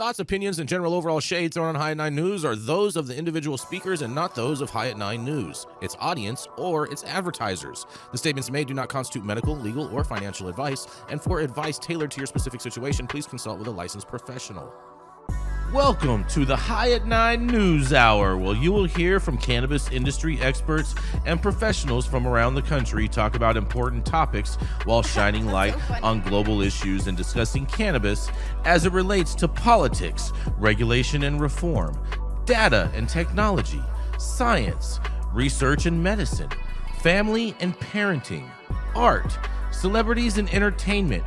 thoughts, opinions, and general overall shade thrown on High at 9 News are those of the individual speakers and not those of High at 9 News, its audience, or its advertisers. The statements made do not constitute medical, legal, or financial advice, and for advice tailored to your specific situation, please consult with a licensed professional. Welcome to the High at 9 News Hour, where you will hear from cannabis industry experts and professionals from around the country talk about important topics while shining light on global issues and discussing cannabis as it relates to politics, regulation and reform, data and technology, science, research and medicine, family and parenting, art, celebrities and entertainment,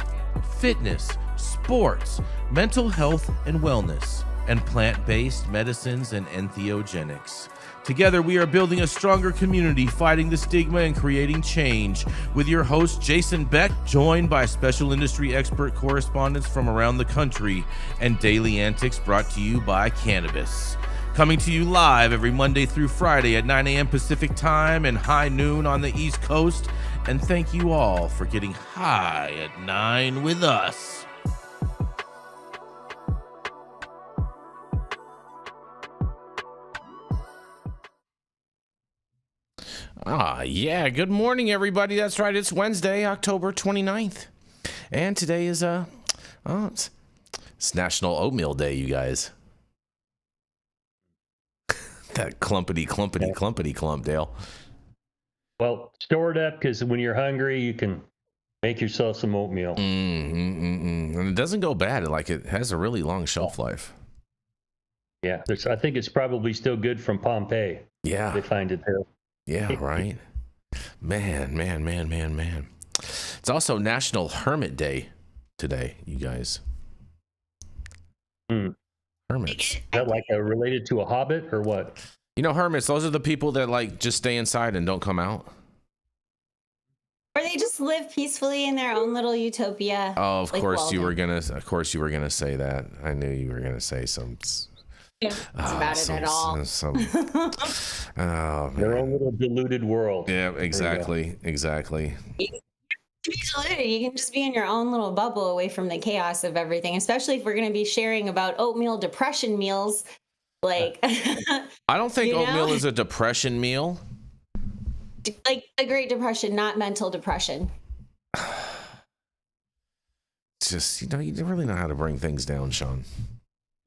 fitness, sports, mental health and wellness, and plant-based medicines and entheogenics. Together, we are building a stronger community, fighting the stigma and creating change. With your host, Jason Beck, joined by special industry expert correspondents from around the country, and daily antics brought to you by Cannabis. Coming to you live every Monday through Friday at 9 a.m. Pacific time and high noon on the East Coast. And thank you all for getting high at 9 with us. Yeah, good morning, everybody. That's right, it's Wednesday, October 29th. And today is, it's National Oatmeal Day, you guys. That clumpity clump, Dale. Well, store it up, because when you're hungry, you can make yourself some oatmeal. And it doesn't go bad. It has a really long shelf life. Yeah, I think it's probably still good from Pompeii. Yeah. They find it there. Yeah, right. Man. It's also National Hermit Day today, you guys. Hermits. Is that related to a hobbit or what? You know, hermits, those are the people that just stay inside and don't come out. Or they just live peacefully in their own little utopia. Oh, of course you were gonna say that. I knew you were gonna say some. About it at all. Their own little diluted world. Yeah, exactly. You can just be in your own little bubble away from the chaos of everything, especially if we're going to be sharing about oatmeal depression meals. I don't think oatmeal is a depression meal. Like the Great Depression, not mental depression. It's just, you really know how to bring things down, Shaun.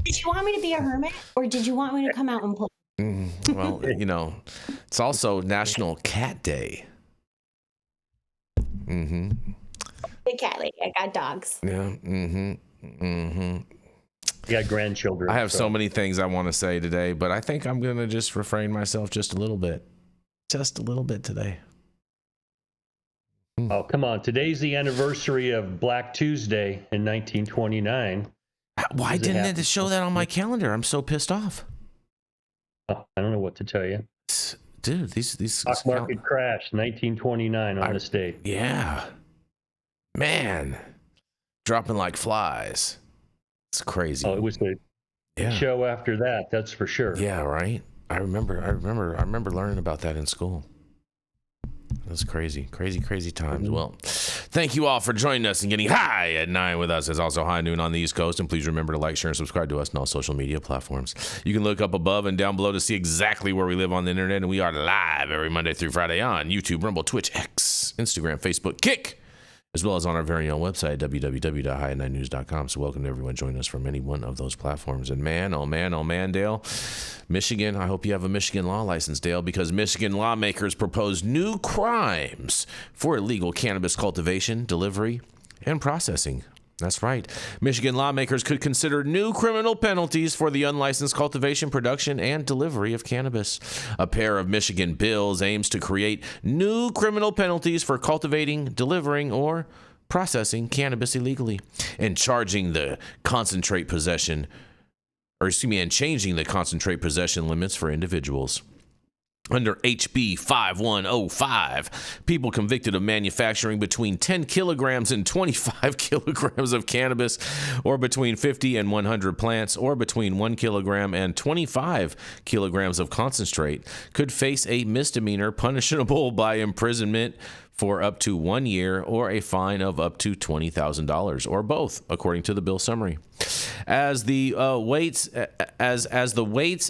Did you want me to be a hermit, or did you want me to come out and pull? Well, it's also National Cat Day. The cat lady. I got dogs. Yeah. You got grandchildren. I have so many things I want to say today, but I think I'm going to just refrain myself just a little bit. Just a little bit today. Oh, come on. Today's the anniversary of Black Tuesday in 1929. Why didn't it show that on my calendar? I'm so pissed off. Oh, I don't know what to tell you. Dude, these stock market crash 1929 on the state. Yeah. Man. Dropping like flies. It's crazy. Oh, it was the show after that, that's for sure. Yeah, right? I remember learning about that in school. That's crazy times. Well, thank you all for joining us and getting high at 9 with us. It's also high noon on the East Coast. And please remember to like, share, and subscribe to us on all social media platforms. You can look up above and down below to see exactly where we live on the internet. And we are live every Monday through Friday on YouTube, Rumble, Twitch, X, Instagram, Facebook, Kick, as well as on our very own website, www.high9news.com. So welcome to everyone joining us from any one of those platforms. And man, Dale, Michigan, I hope you have a Michigan law license, Dale, because Michigan lawmakers proposed new crimes for illegal cannabis cultivation, delivery, and processing. That's right. Michigan lawmakers could consider new criminal penalties for the unlicensed cultivation, production, and delivery of cannabis. A pair of Michigan bills aims to create new criminal penalties for cultivating, delivering, or processing cannabis illegally, and changing the concentrate possession limits for individuals. Under HB 5105, people convicted of manufacturing between 10 kilograms and 25 kilograms of cannabis, or between 50 and 100 plants, or between 1 kilogram and 25 kilograms of concentrate, could face a misdemeanor punishable by imprisonment for up to 1 year or a fine of up to $20,000, or both, according to the bill summary. As the weights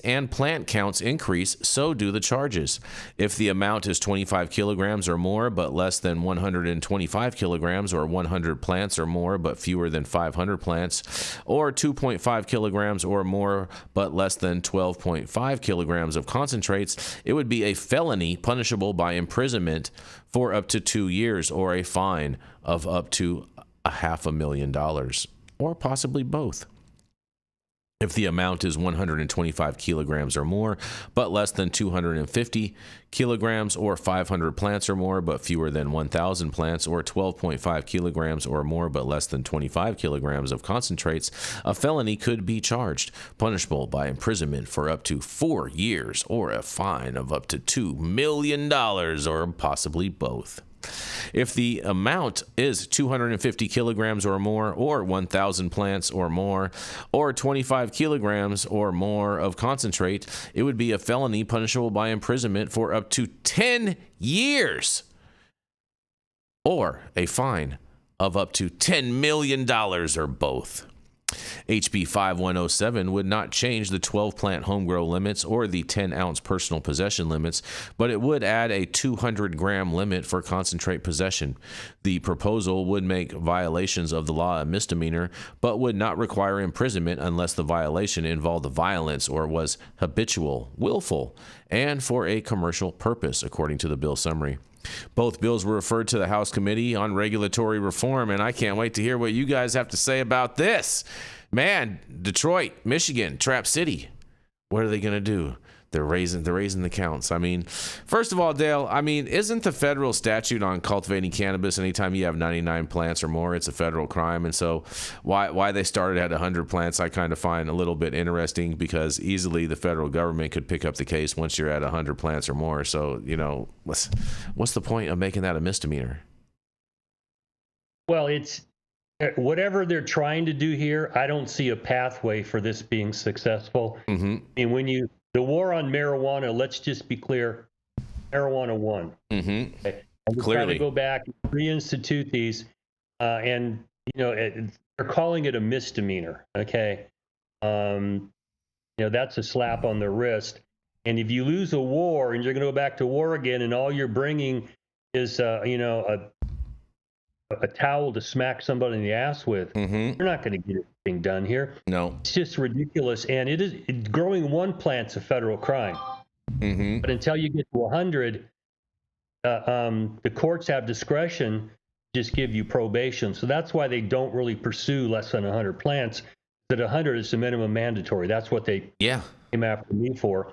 and plant counts increase, so do the charges. If the amount is 25 kilograms or more but less than 125 kilograms, or 100 plants or more but fewer than 500 plants, or 2.5 kilograms or more but less than 12.5 kilograms of concentrates, it would be a felony punishable by imprisonment for up to 2 years, or a fine of up to $500,000, or possibly both. If the amount is 125 kilograms or more, but less than 250 kilograms, or 500 plants or more, but fewer than 1,000 plants, or 12.5 kilograms or more, but less than 25 kilograms of concentrates, a felony could be charged, punishable by imprisonment for up to 4 years, or a fine of up to $2 million, or possibly both. If the amount is 250 kilograms or more, or 1,000 plants or more, or 25 kilograms or more of concentrate, it would be a felony punishable by imprisonment for up to 10 years, or a fine of up to $10 million, or both. HB 5107 would not change the 12-plant home-grow limits or the 10-ounce personal possession limits, but it would add a 200-gram limit for concentrate possession. The proposal would make violations of the law a misdemeanor, but would not require imprisonment unless the violation involved violence or was habitual, willful, and for a commercial purpose, according to the bill summary. Both bills were referred to the House Committee on Regulatory Reform, and I can't wait to hear what you guys have to say about this. Man, Detroit, Michigan, Trap City, what are they going to do? They're raising the counts. I mean, first of all, Dale, I mean, isn't the federal statute on cultivating cannabis, anytime you have 99 plants or more, it's a federal crime? And so why they started at 100 plants, I kind of find a little bit interesting, because easily the federal government could pick up the case once you're at 100 plants or more. So, you know, what's the point of making that a misdemeanor? Well, it's whatever they're trying to do here. I don't see a pathway for this being successful. Mm-hmm. And the war on marijuana, let's just be clear, marijuana won. Mm-hmm. Okay? And we're Clearly. trying to go back and reinstitute these, and you know, they're calling it a misdemeanor. Okay, you know, that's a slap on the wrist. And if you lose a war and you're going to go back to war again, and all you're bringing is, you know, a towel to smack somebody in the ass with, Mm-hmm. you're not going to get anything done here. No. It's just ridiculous. And growing one plant's a federal crime. Mm-hmm. But until you get to 100, the courts have discretion to just give you probation. So that's why they don't really pursue less than 100 plants. That 100 is the minimum mandatory. That's what they came after me for.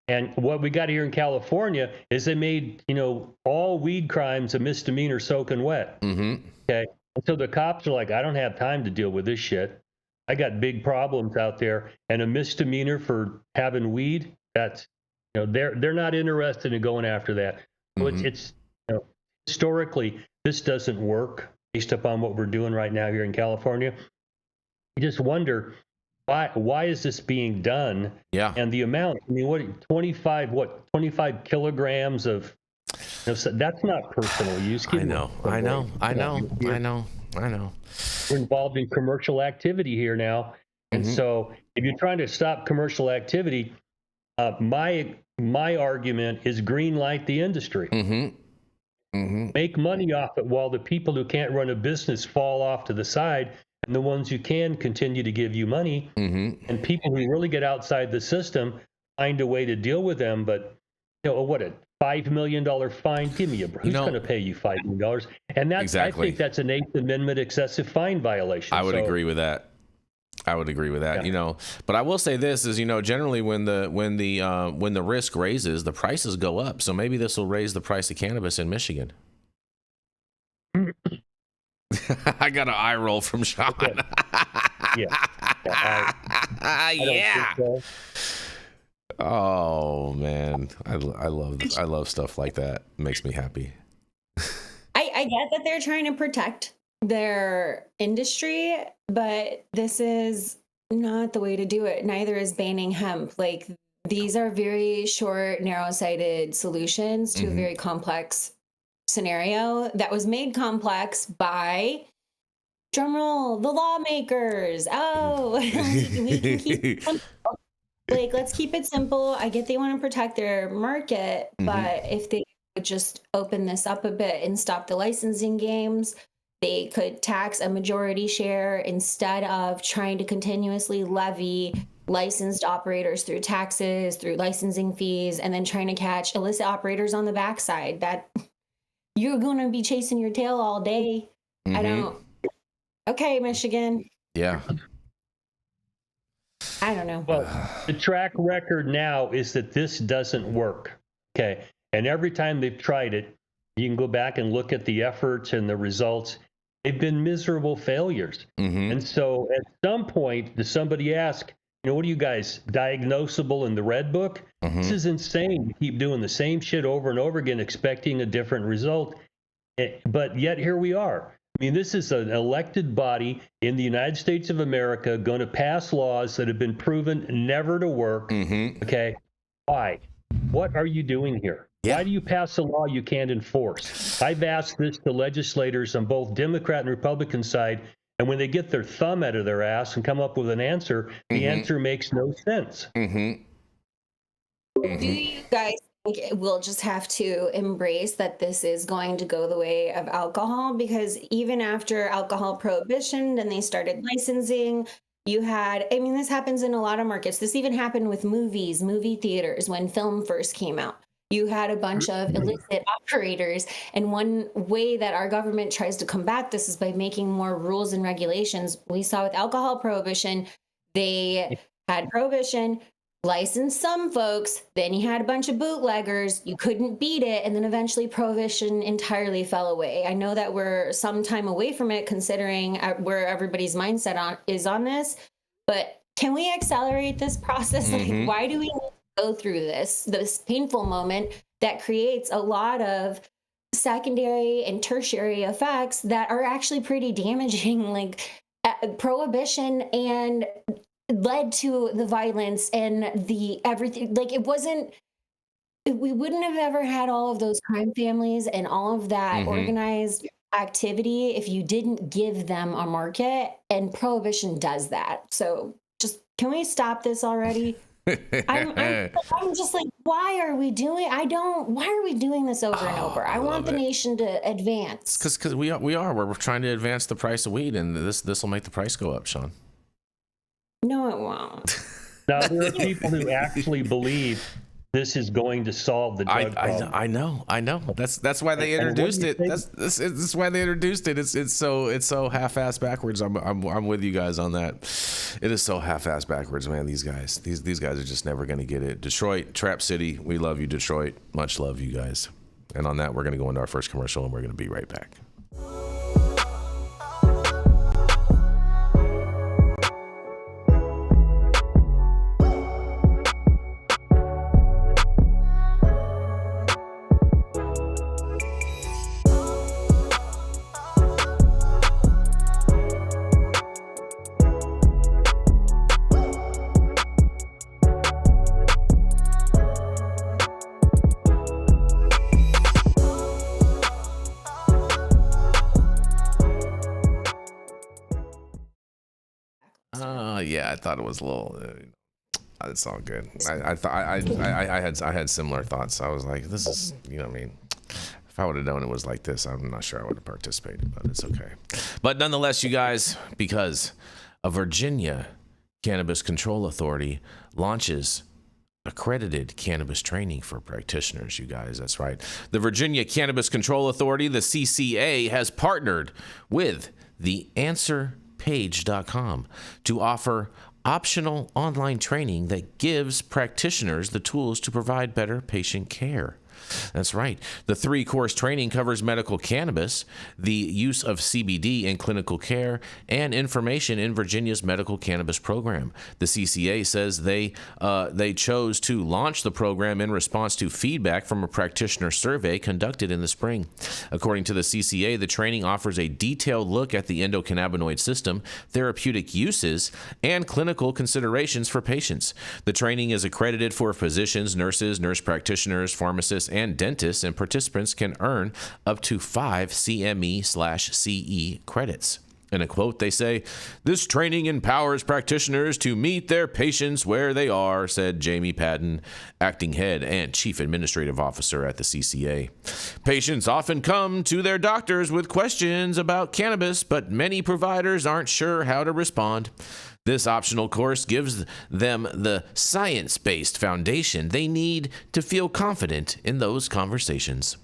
And what we got here in California is they made, you know, all weed crimes a misdemeanor soaking wet. Mm-hmm. Okay. And so the cops are like, I don't have time to deal with this shit. I got big problems out there. And a misdemeanor for having weed, that's, you know, they're not interested in going after that. So Mm-hmm. it's you know, historically, this doesn't work based upon what we're doing right now here in California. You just wonder, why is this being done? Yeah. And the amount, I mean, 25 kilograms of, you know, so that's not personal use. I know. We're involved in commercial activity here now. And so if you're trying to stop commercial activity, my argument is green light the industry. Mm-hmm. Mm-hmm. Make money off it while the people who can't run a business fall off to the side, and the ones who can continue to give you money. Mm-hmm. And people who really get outside the system find a way to deal with them. But, you know, what, a $5 million fine? Give me a break. Who's going to pay you $5 million? And that's, Exactly. I think that's an 8th Amendment excessive fine violation. I would agree with that. Yeah. You know, but I will say this is, you know, generally when the risk raises, the prices go up. So maybe this will raise the price of cannabis in Michigan. I got an eye roll from Shaun. Okay. I Yeah. don't think so. Oh man, I love stuff like that. It makes me happy. I get that they're trying to protect their industry, but this is not the way to do it. Neither is banning hemp. Like, these are very short, narrow-sighted solutions to a very complex scenario that was made complex by drum roll, the lawmakers. Oh, we can keep like, let's keep it simple. I get they want to protect their market, but if they would just open this up a bit and stop the licensing games, they could tax a majority share instead of trying to continuously levy licensed operators through taxes, through licensing fees, and then trying to catch illicit operators on the backside. That you're going to be chasing your tail all day. I don't. Okay, Michigan. Yeah. I don't know. Well, the track record now is that this doesn't work. Okay. And every time they've tried it, you can go back and look at the efforts and the results. They've been miserable failures. And so at some point, does somebody ask, what are you guys, diagnosable in the red book? This is insane. You keep doing the same shit over and over again, expecting a different result. But yet here we are. I mean, this is an elected body in the United States of America going to pass laws that have been proven never to work. Okay. Why? What are you doing here? Why do you pass a law you can't enforce? I've asked this to legislators on both Democrat and Republican side, and when they get their thumb out of their ass and come up with an answer, the answer makes no sense. Do you guys think we'll just have to embrace that this is going to go the way of alcohol? Because even after alcohol prohibition, then they started licensing. You had, I mean, this happens in a lot of markets. This even happened with movies, movie theaters, when film first came out. You had a bunch of illicit operators. And one way that our government tries to combat this is by making more rules and regulations. We saw with alcohol prohibition, they had prohibition, licensed some folks, then you had a bunch of bootleggers, you couldn't beat it, and then eventually prohibition entirely fell away. I know that we're some time away from it, considering where everybody's mindset is on this, but can we accelerate this process? Like, why do we need to go through this painful moment that creates a lot of secondary and tertiary effects that are actually pretty damaging? Like prohibition and led to the violence and the everything. Like, we wouldn't have ever had all of those crime families and all of that organized activity if you didn't give them a market, and prohibition does that. So just, can we stop this already? I'm just like, why are we doing this over and over? I want the nation to advance. Because we're trying to advance the price of weed, and this will make the price go up, Shaun. No, it won't. Now, there are people who actually believe this is going to solve the drug problem. I know. That's why they introduced it. That's why they introduced it. It's so half-assed backwards. I'm with you guys on that. It is so half-assed backwards, man. These guys are just never going to get it. Detroit, Trap City, we love you, Detroit. Much love, you guys. And on that, we're going to go into our first commercial, and we're going to be right back. Yeah, I thought it was a little. It's all good. I had similar thoughts. I was like, this is, what I mean. If I would have known it was like this, I'm not sure I would have participated, but it's okay. But nonetheless, you guys, because a Virginia Cannabis Control Authority launches accredited cannabis training for practitioners, you guys. That's right. The Virginia Cannabis Control Authority, the CCA, has partnered with the AnswerPage.com to offer optional online training that gives practitioners the tools to provide better patient care. That's right. The 3-course training covers medical cannabis, the use of CBD in clinical care, and information in Virginia's medical cannabis program. The CCA says they chose to launch the program in response to feedback from a practitioner survey conducted in the spring. According to the CCA, the training offers a detailed look at the endocannabinoid system, therapeutic uses, and clinical considerations for patients. The training is accredited for physicians, nurses, nurse practitioners, pharmacists, and dentists, and participants can earn up to 5 CME/CE credits. In a quote, they say, "This training empowers practitioners to meet their patients where they are," said Jamie Patton, acting head and chief administrative officer at the CCA. "Patients often come to their doctors with questions about cannabis, but many providers aren't sure how to respond. This optional course gives them the science-based foundation they need to feel confident in those conversations."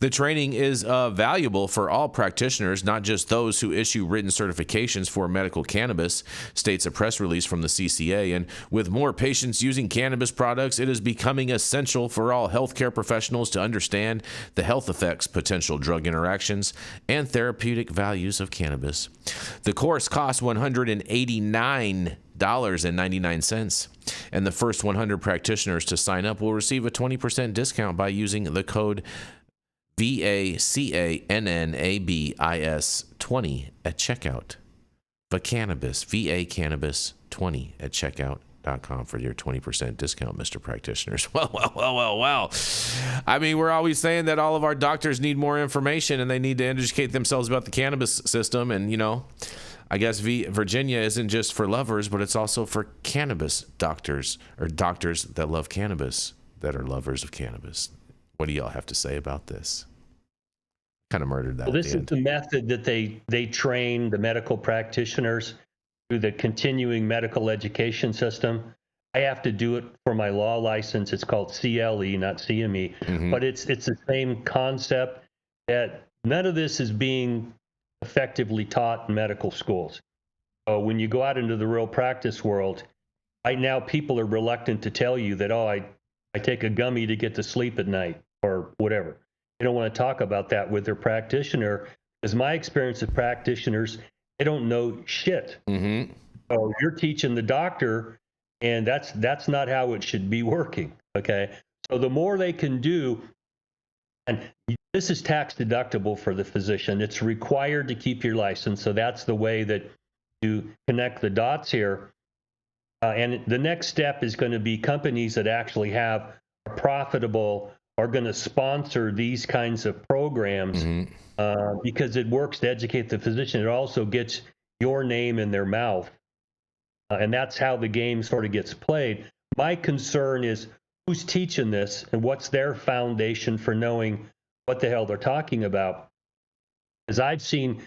The training is valuable for all practitioners, not just those who issue written certifications for medical cannabis, states a press release from the CCA. And with more patients using cannabis products, it is becoming essential for all healthcare professionals to understand the health effects, potential drug interactions, and therapeutic values of cannabis. The course costs $189.99, and the first 100 practitioners to sign up will receive a 20% discount by using the code VACANNABIS 20 at checkout. Cannabis, VACannabis 20 at checkout.com for your 20% discount, Mr. Practitioners. Well. I mean, we're always saying that all of our doctors need more information and they need to educate themselves about the cannabis system. And, you know, I guess Virginia isn't just for lovers, but it's also for cannabis doctors, or doctors that love cannabis that are lovers of cannabis. What do y'all have to say about this? Kind of murdered that. Well, this is the method that they train the medical practitioners through the continuing medical education system. I have to do it for my law license. It's called CLE, not CME, but it's the same concept, that none of this is being effectively taught in medical schools. So when you go out into the real practice world, right now people are reluctant to tell you that, oh, I take a gummy to get to sleep at night or whatever. They don't want to talk about that with their practitioner, because my experience of practitioners, they don't know shit. So you're teaching the doctor, and that's not how it should be working. Okay. So the more they can do, and this is tax deductible for the physician. It's required to keep your license. So that's the way that you connect the dots here. And the next step is going to be companies that actually are profitable are going to sponsor these kinds of programs, because it works to educate the physician. It also gets your name in their mouth. And that's how the game sort of gets played. My concern is who's teaching this and what's their foundation for knowing what the hell they're talking about. Because I've seen,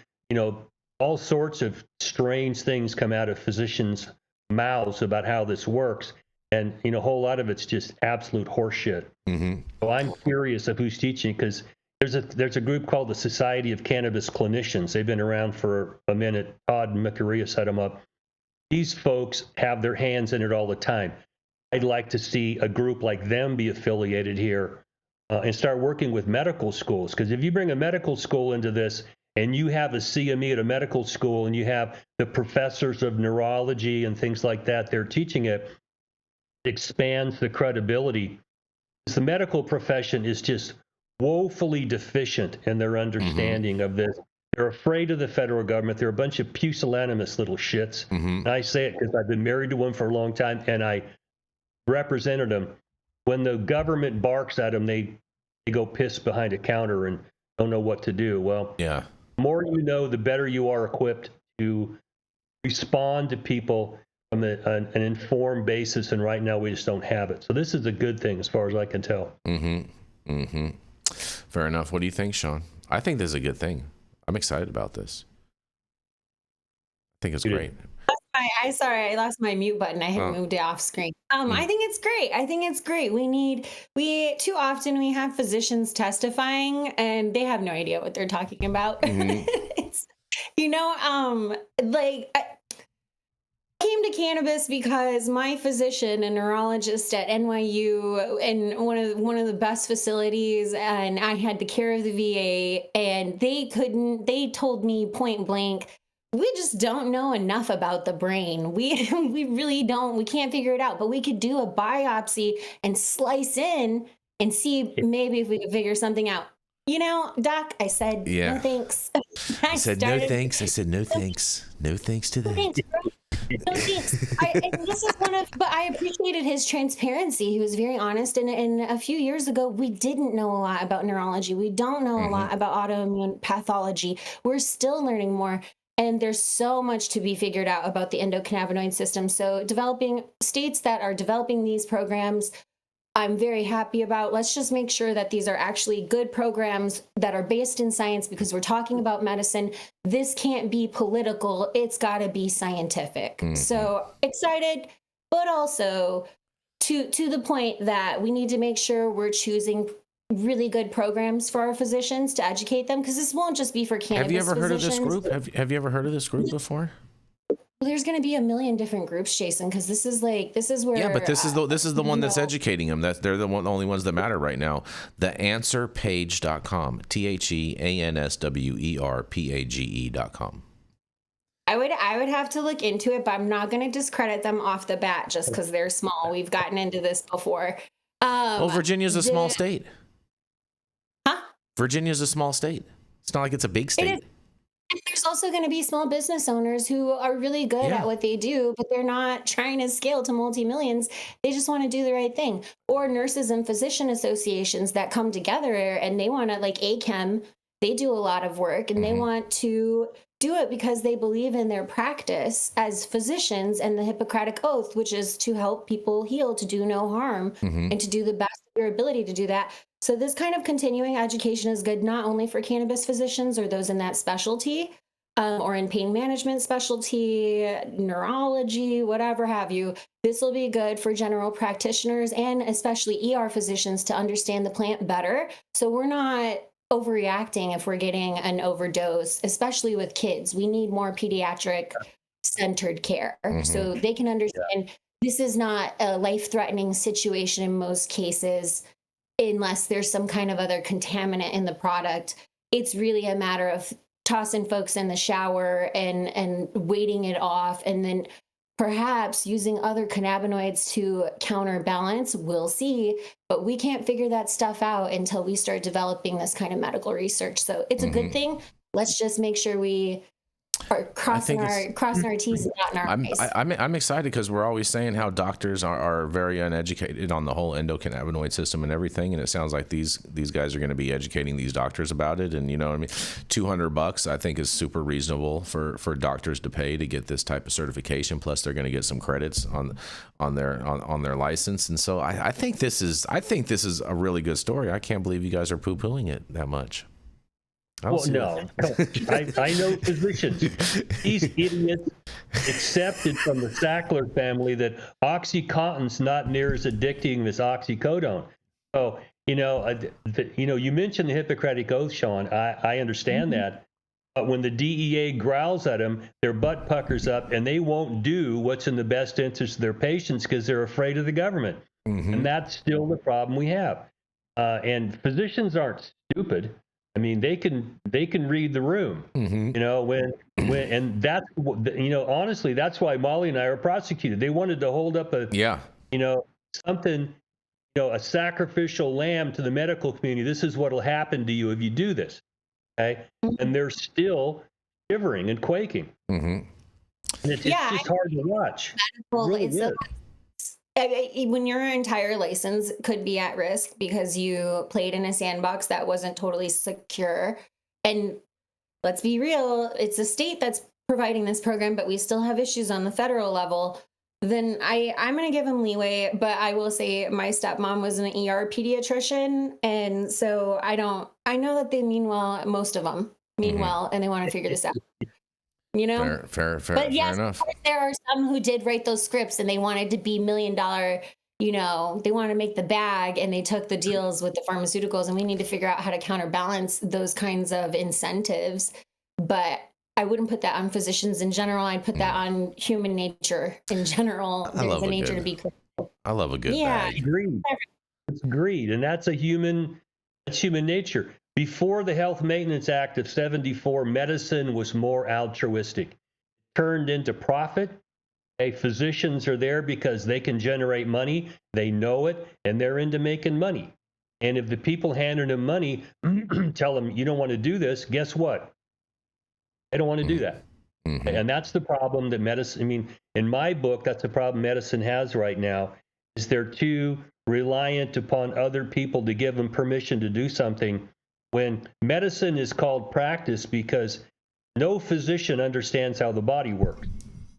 all sorts of strange things come out of physicians' mouths about how this works. And, a whole lot of it's just absolute horseshit. So I'm curious of who's teaching, because there's a group called the Society of Cannabis Clinicians. They've been around for a minute. Todd and Macaria set them up. These folks have their hands in it all the time. I'd like to see a group like them be affiliated here and start working with medical schools. Because if you bring a medical school into this and you have a CME at a medical school and you have the professors of neurology and things like that, they're teaching it, expands the credibility. The medical profession is just woefully deficient in their understanding of this. They're afraid of the federal government. They're a bunch of pusillanimous little shits. And I say it because I've been married to one for a long time, and I represented them. When the government barks at them, they go piss behind a counter and don't know what to do. Well, the more you know, the better you are equipped to respond to people from an informed basis, and right now we just don't have it. So this is a good thing as far as I can tell. Fair enough. What do you think, Shaun? I think this is a good thing. I'm excited about this. I think it's great. I lost my mute button. I had moved it off screen. I think it's great. We too often we have physicians testifying and they have no idea what they're talking about. It's, I came to cannabis because my physician, a neurologist at NYU, and one of the best facilities, and I had the care of the VA, and they told me point blank, we just don't know enough about the brain. We really don't. We can't figure it out, but we could do a biopsy and slice in and see maybe if we could figure something out. Doc, I said, no thanks. I said, no thanks. I said, no thanks. No thanks to that. Thanks. No, thanks. But I appreciated his transparency. He was very honest. And a few years ago, we didn't know a lot about neurology. We don't know a lot about autoimmune pathology. We're still learning more. And there's so much to be figured out about the endocannabinoid system. So developing states that are developing these programs, I'm very happy about. Let's just make sure that these are actually good programs that are based in science, because we're talking about medicine. This can't be political. It's got to be scientific. So excited, but also to the point that we need to make sure we're choosing really good programs for our physicians to educate them, because this won't just be for cannabis. Have you ever heard of this physicians. group? Have you ever heard of this group before? Well, there's going to be a million different groups, Jason, because this is where. Yeah, but this is the one that's educating them. They're the only ones that matter right now. TheAnswerPage.com. TheAnswerPage.com. I would have to look into it, but I'm not going to discredit them off the bat just because they're small. We've gotten into this before. Well, Virginia's a small state. Huh? Virginia's a small state. It's not like it's a big state. It is. And there's also going to be small business owners who are really good at what they do, but they're not trying to scale to multi-millions. They just want to do the right thing. Or nurses and physician associations that come together and they want to, like ACHEM, they do a lot of work and they want to do it because they believe in their practice as physicians and the Hippocratic Oath, which is to help people heal, to do no harm, and to do the best of your ability to do that. So this kind of continuing education is good, not only for cannabis physicians or those in that specialty, or in pain management specialty, neurology, whatever have you. This will be good for general practitioners and especially ER physicians to understand the plant better. So we're not overreacting if we're getting an overdose, especially with kids. We need more pediatric centered care so they can understand this is not a life-threatening situation in most cases, unless there's some kind of other contaminant in the product. It's really a matter of tossing folks in the shower and waiting it off, and then perhaps using other cannabinoids to counterbalance. We'll see, but we can't figure that stuff out until we start developing this kind of medical research. So it's a good thing. Let's just make sure we are crossing our T's and dotting our I's. I'm excited because we're always saying how doctors are very uneducated on the whole endocannabinoid system and everything, and it sounds like these guys are going to be educating these doctors about it. And you know what I mean, $200 I think is super reasonable for doctors to pay to get this type of certification. Plus they're going to get some credits on their license. And so I think this is a really good story. I can't believe you guys are poo-pooing it that much. Well, no. I know physicians. These idiots accepted from the Sackler family that OxyContin's not near as addicting as oxycodone. So, you mentioned the Hippocratic Oath, Shaun. I understand that. But when the DEA growls at them, their butt puckers up, and they won't do what's in the best interest of their patients because they're afraid of the government. And that's still the problem we have. And physicians aren't stupid. I mean, they can read the room, and that's, honestly, that's why Molly and I are prosecuted. They wanted to hold up a sacrificial lamb to the medical community. This is what will happen to you if you do this. Okay. And they're still shivering and quaking. And it's just hard to watch. When your entire license could be at risk because you played in a sandbox that wasn't totally secure. And let's be real, it's a state that's providing this program, but we still have issues on the federal level. Then I'm going to give them leeway, but I will say my stepmom was an ER pediatrician. And so I know that they mean well, most of them mean well, and they want to figure this out. Fair but yes, enough. Of course, there are some who did write those scripts and they wanted to be $1 million, they wanted to make the bag, and they took the deals with the pharmaceuticals, and we need to figure out how to counterbalance those kinds of incentives. But I wouldn't put that on physicians in general. I'd put that on human nature in general. There's a nature to be critical. I love a good bag. Greed. It's greed, and that's human nature. Before the Health Maintenance Act of 74, medicine was more altruistic. It turned into profit. Physicians are there because they can generate money. They know it, and they're into making money. And if the people handing them money tell them, you don't want to do this, guess what? They don't want to do that. And that's the problem that medicine, in my book, that's the problem medicine has right now, is they're too reliant upon other people to give them permission to do something. When medicine is called practice because no physician understands how the body works.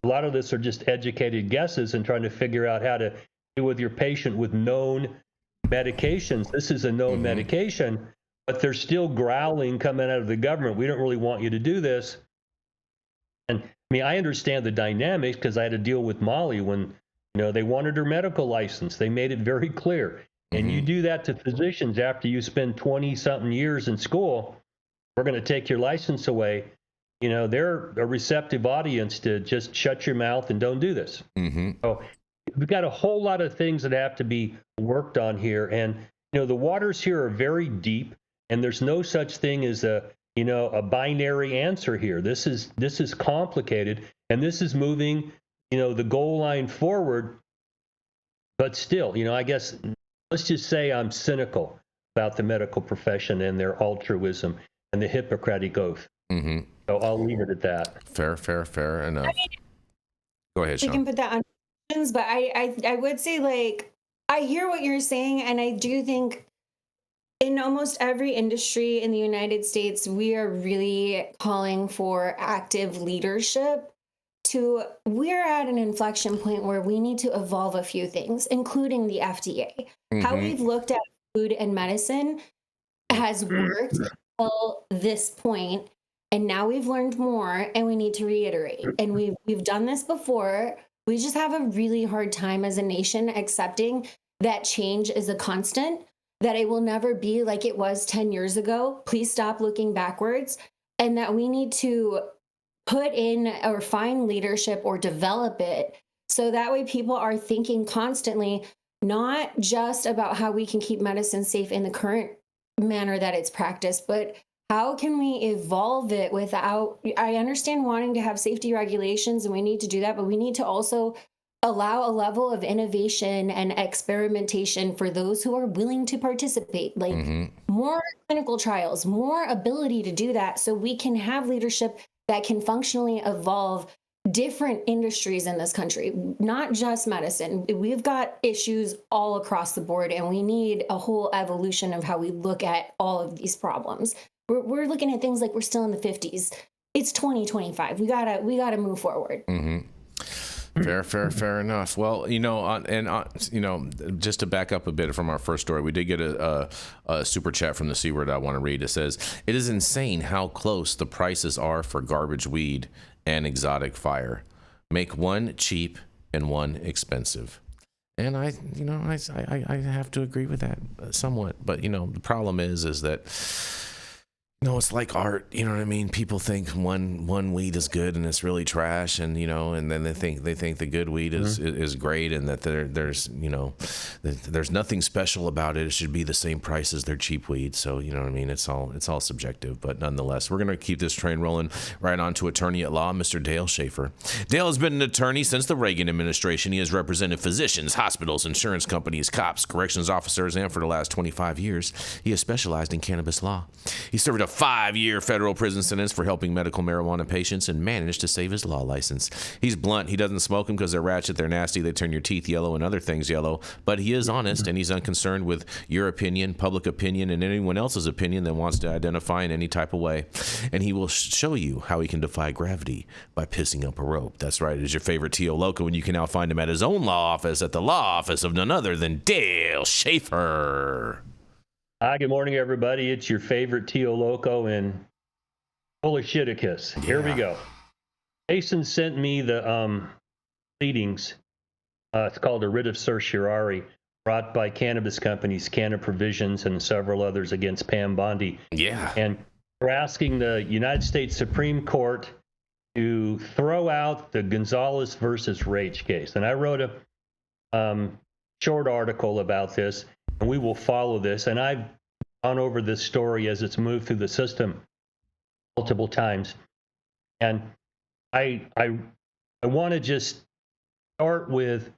A lot of this are just educated guesses and trying to figure out how to deal with your patient with known medications. This is a known medication, but they're still growling coming out of the government. We don't really want you to do this. And I mean, I understand the dynamics because I had to deal with Molly when, they wanted her medical license. They made it very clear. And you do that to physicians after you spend 20-something years in school, we're going to take your license away. They're a receptive audience to just shut your mouth and don't do this. So we've got a whole lot of things that have to be worked on here. And, the waters here are very deep, and there's no such thing as a binary answer here. This is complicated, and this is moving, the goal line forward. But still, I guess, let's just say I'm cynical about the medical profession and their altruism and the Hippocratic Oath. So I'll leave it at that. Fair enough. Go ahead, Shaun. We can put that on questions, but I would say, like, I hear what you're saying, and I do think in almost every industry in the United States, we are really calling for active leadership. We're at an inflection point where we need to evolve a few things, including the FDA. How we've looked at food and medicine has worked until this point, and now we've learned more, and we need to reiterate. And we've done this before. We just have a really hard time as a nation accepting that change is a constant, that it will never be like it was 10 years ago. Please stop looking backwards, and that we need to put in or find leadership or develop it so that way people are thinking constantly, not just about how we can keep medicine safe in the current manner that it's practiced, but how can we evolve it without, I understand wanting to have safety regulations, and we need to do that, but we need to also allow a level of innovation and experimentation for those who are willing to participate, like more clinical trials, more ability to do that, so we can have leadership that can functionally evolve different industries in this country, not just medicine. We've got issues all across the board, and we need a whole evolution of how we look at all of these problems. We're looking at things like we're still in the 50s. It's 2025. We gotta move forward. Fair enough. Well, just to back up a bit from our first story, we did get a super chat from the C Word I want to read. It says, "It is insane how close the prices are for garbage weed and exotic fire. Make one cheap and one expensive." And I have to agree with that somewhat. But the problem is that. It's like art, you know what I mean? People think one weed is good and it's really trash, and and then they think the good weed is great, and that there's nothing special about it. It should be the same price as their cheap weed. So you know what I mean? It's all subjective, but nonetheless, we're gonna keep this train rolling right on to attorney at law, Mr. Dale Schafer. Dale has been an attorney since the Reagan administration. He has represented physicians, hospitals, insurance companies, cops, corrections officers, and for the last 25 years, he has specialized in cannabis law. He served a 5-year federal prison sentence for helping medical marijuana patients and managed to save his law license. He's blunt. He doesn't smoke them because they're ratchet, they're nasty, they turn your teeth yellow and other things yellow. But he is honest, and he's unconcerned with your opinion, public opinion, and anyone else's opinion that wants to identify in any type of way. And he will show you how he can defy gravity by pissing up a rope. That's right. It is your favorite T.O. Loco, and you can now find him at his own law office at the law office of none other than Dale Schafer. Hi, good morning, everybody. It's your favorite Tio Loco and Holishiticus. Here we go. Jason sent me the pleadings. It's called a writ of certiorari, brought by cannabis companies, Canna Provisions, and several others against Pam Bondi. Yeah. And we're asking the United States Supreme Court to throw out the Gonzalez versus RAICH case. And I wrote a short article about this, and we will follow this. And I've gone over this story as it's moved through the system multiple times. And I want to just start with,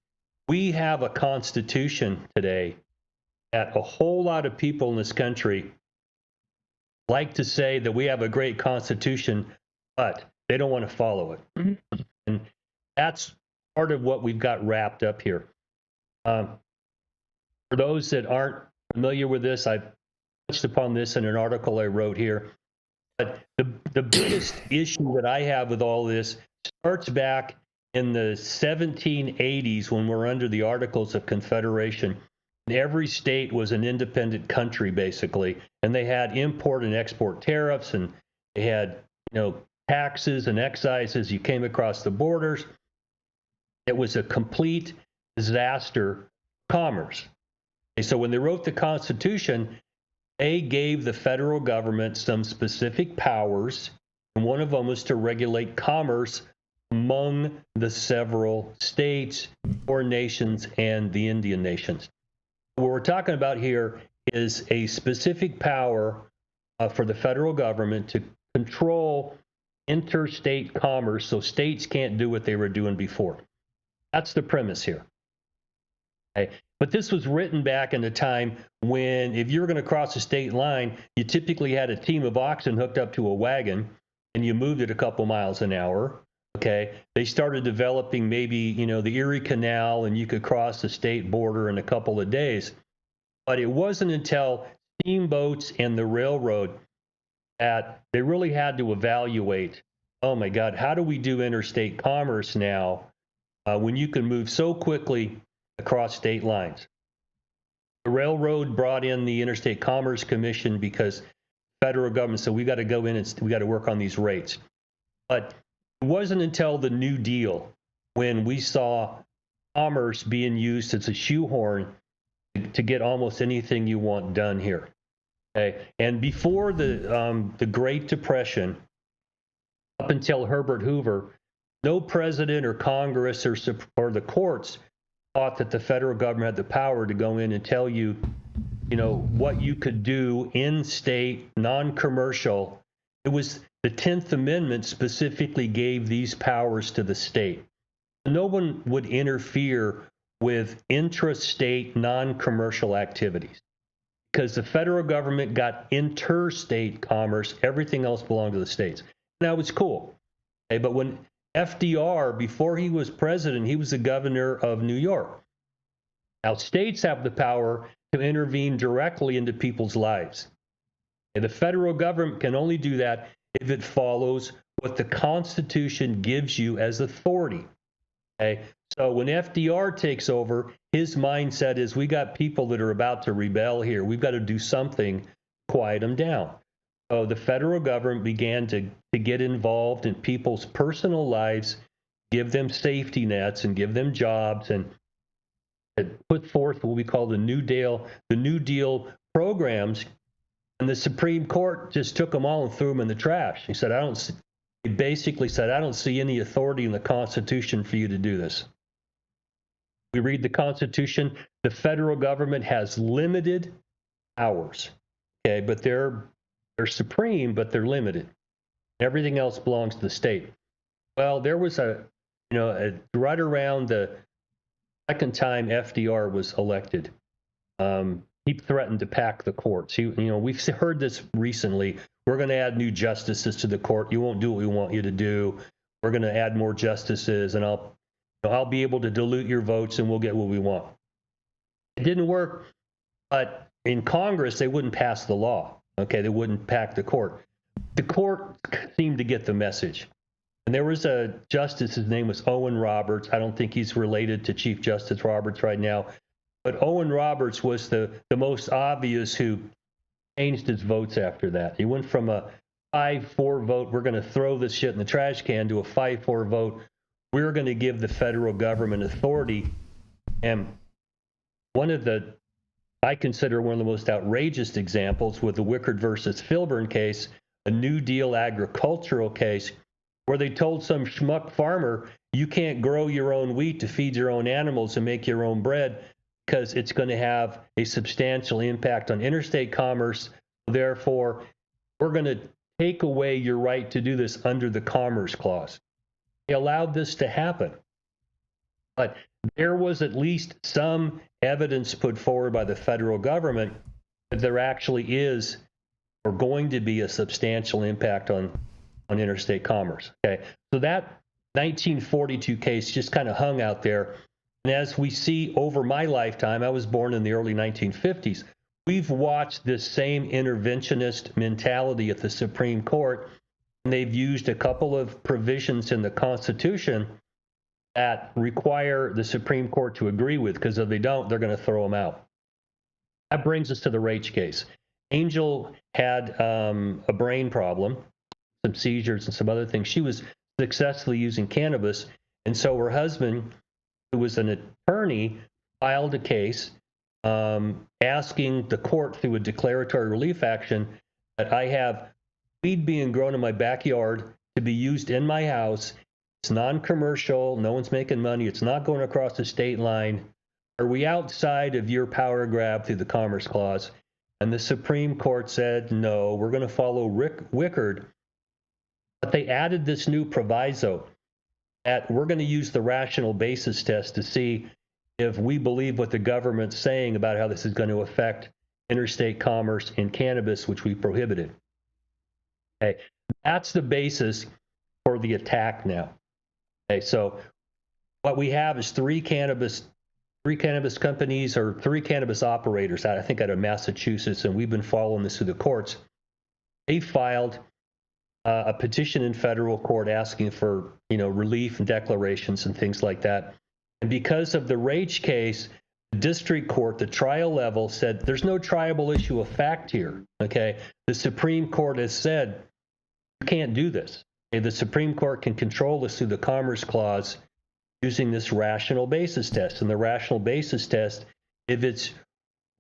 we have a constitution today that a whole lot of people in this country like to say that we have a great constitution, but they don't want to follow it. And that's part of what we've got wrapped up here. For those that aren't familiar with this, I've touched upon this in an article I wrote here. But the biggest issue that I have with all this starts back in the 1780s when we're under the Articles of Confederation. Every state was an independent country, basically, and they had import and export tariffs, and they had, taxes and excises. You came across the borders. It was a complete disaster for commerce. Okay, so when they wrote the Constitution, they gave the federal government some specific powers, and one of them was to regulate commerce among the several states or nations and the Indian nations. What we're talking about here is a specific power for the federal government to control interstate commerce so states can't do what they were doing before. That's the premise here. Okay. But this was written back in a time when if you were going to cross a state line, you typically had a team of oxen hooked up to a wagon and you moved it a couple miles an hour. Okay. They started developing maybe, the Erie Canal, and you could cross the state border in a couple of days. But it wasn't until steamboats and the railroad that they really had to evaluate, oh my God, how do we do interstate commerce now when you can move so quickly across state lines? The railroad brought in the Interstate Commerce Commission because the federal government said, we got to go in and we got to work on these rates. But it wasn't until the New Deal when we saw commerce being used as a shoehorn to get almost anything you want done here. Okay, and before the Great Depression, up until Herbert Hoover, no president or Congress or the courts thought that the federal government had the power to go in and tell you, what you could do in state, non-commercial. It was the 10th Amendment specifically gave these powers to the state. No one would interfere with intrastate, non-commercial activities because the federal government got interstate commerce. Everything else belonged to the states. And that was cool. Okay, but when FDR, before he was president, he was the governor of New York. Now, states have the power to intervene directly into people's lives. And the federal government can only do that if it follows what the Constitution gives you as authority. Okay? So when FDR takes over, his mindset is we got people that are about to rebel here. We've got to do something to quiet them down. So the federal government began to get involved in people's personal lives, give them safety nets and give them jobs, and put forth what we call the New Deal programs. And the Supreme Court just took them all and threw them in the trash. He basically said, I don't see any authority in the Constitution for you to do this. We read the Constitution, the federal government has limited powers. Okay, but they're supreme, but they're limited. Everything else belongs to the state. Well, there was right around the second time FDR was elected, he threatened to pack the courts. We've heard this recently. We're going to add new justices to the court. You won't do what we want you to do. We're going to add more justices, and I'll be able to dilute your votes, and we'll get what we want. It didn't work, but in Congress, they wouldn't pass the law. Okay, they wouldn't pack the court. The court seemed to get the message. And there was a justice, his name was Owen Roberts. I don't think he's related to Chief Justice Roberts right now. But Owen Roberts was the most obvious who changed his votes after that. He went from a 5-4 vote, we're going to throw this shit in the trash can, to a 5-4 vote, we're going to give the federal government authority. And I consider one of the most outrageous examples with the Wickard versus Filburn case, a New Deal agricultural case, where they told some schmuck farmer, you can't grow your own wheat to feed your own animals and make your own bread because it's going to have a substantial impact on interstate commerce. Therefore, we're going to take away your right to do this under the Commerce Clause. They allowed this to happen. But there was at least some evidence put forward by the federal government that there actually is or going to be a substantial impact on interstate commerce. Okay, so that 1942 case just kind of hung out there. And as we see over my lifetime, I was born in the early 1950s, we've watched this same interventionist mentality at the Supreme Court, and they've used a couple of provisions in the Constitution that require the Supreme Court to agree with, because if they don't, they're going to throw them out. That brings us to the RAICH case. Angel had a brain problem, some seizures and some other things. She was successfully using cannabis, and so her husband, who was an attorney, filed a case asking the court through a declaratory relief action that I have weed being grown in my backyard to be used in my house. It's non-commercial. No one's making money. It's not going across the state line. Are we outside of your power grab through the Commerce Clause? And the Supreme Court said, no, we're going to follow Wickard. But they added this new proviso that we're going to use the rational basis test to see if we believe what the government's saying about how this is going to affect interstate commerce in cannabis, which we prohibited. Okay, that's the basis for the attack now. Okay, so what we have is three cannabis companies, or three cannabis operators, I think out of Massachusetts, and we've been following this through the courts. They filed a petition in federal court asking for, relief and declarations and things like that. And because of the RAICH case, the district court, the trial level, said there's no triable issue of fact here. Okay, the Supreme Court has said you can't do this. Okay? The Supreme Court can control this through the Commerce Clause using this rational basis test. And the rational basis test, if it's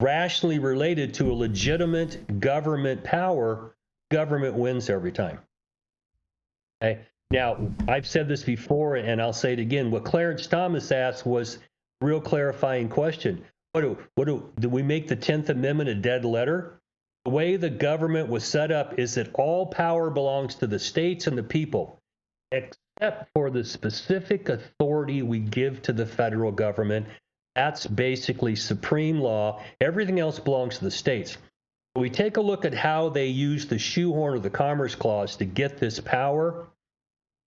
rationally related to a legitimate government power, government wins every time. Okay? Now, I've said this before, and I'll say it again. What Clarence Thomas asked was a real clarifying question. Do we make the 10th Amendment a dead letter? The way the government was set up is that all power belongs to the states and the people, except for the specific authority we give to the federal government. That's basically supreme law. Everything else belongs to the states. We take a look at how they use the shoehorn of the Commerce Clause to get this power.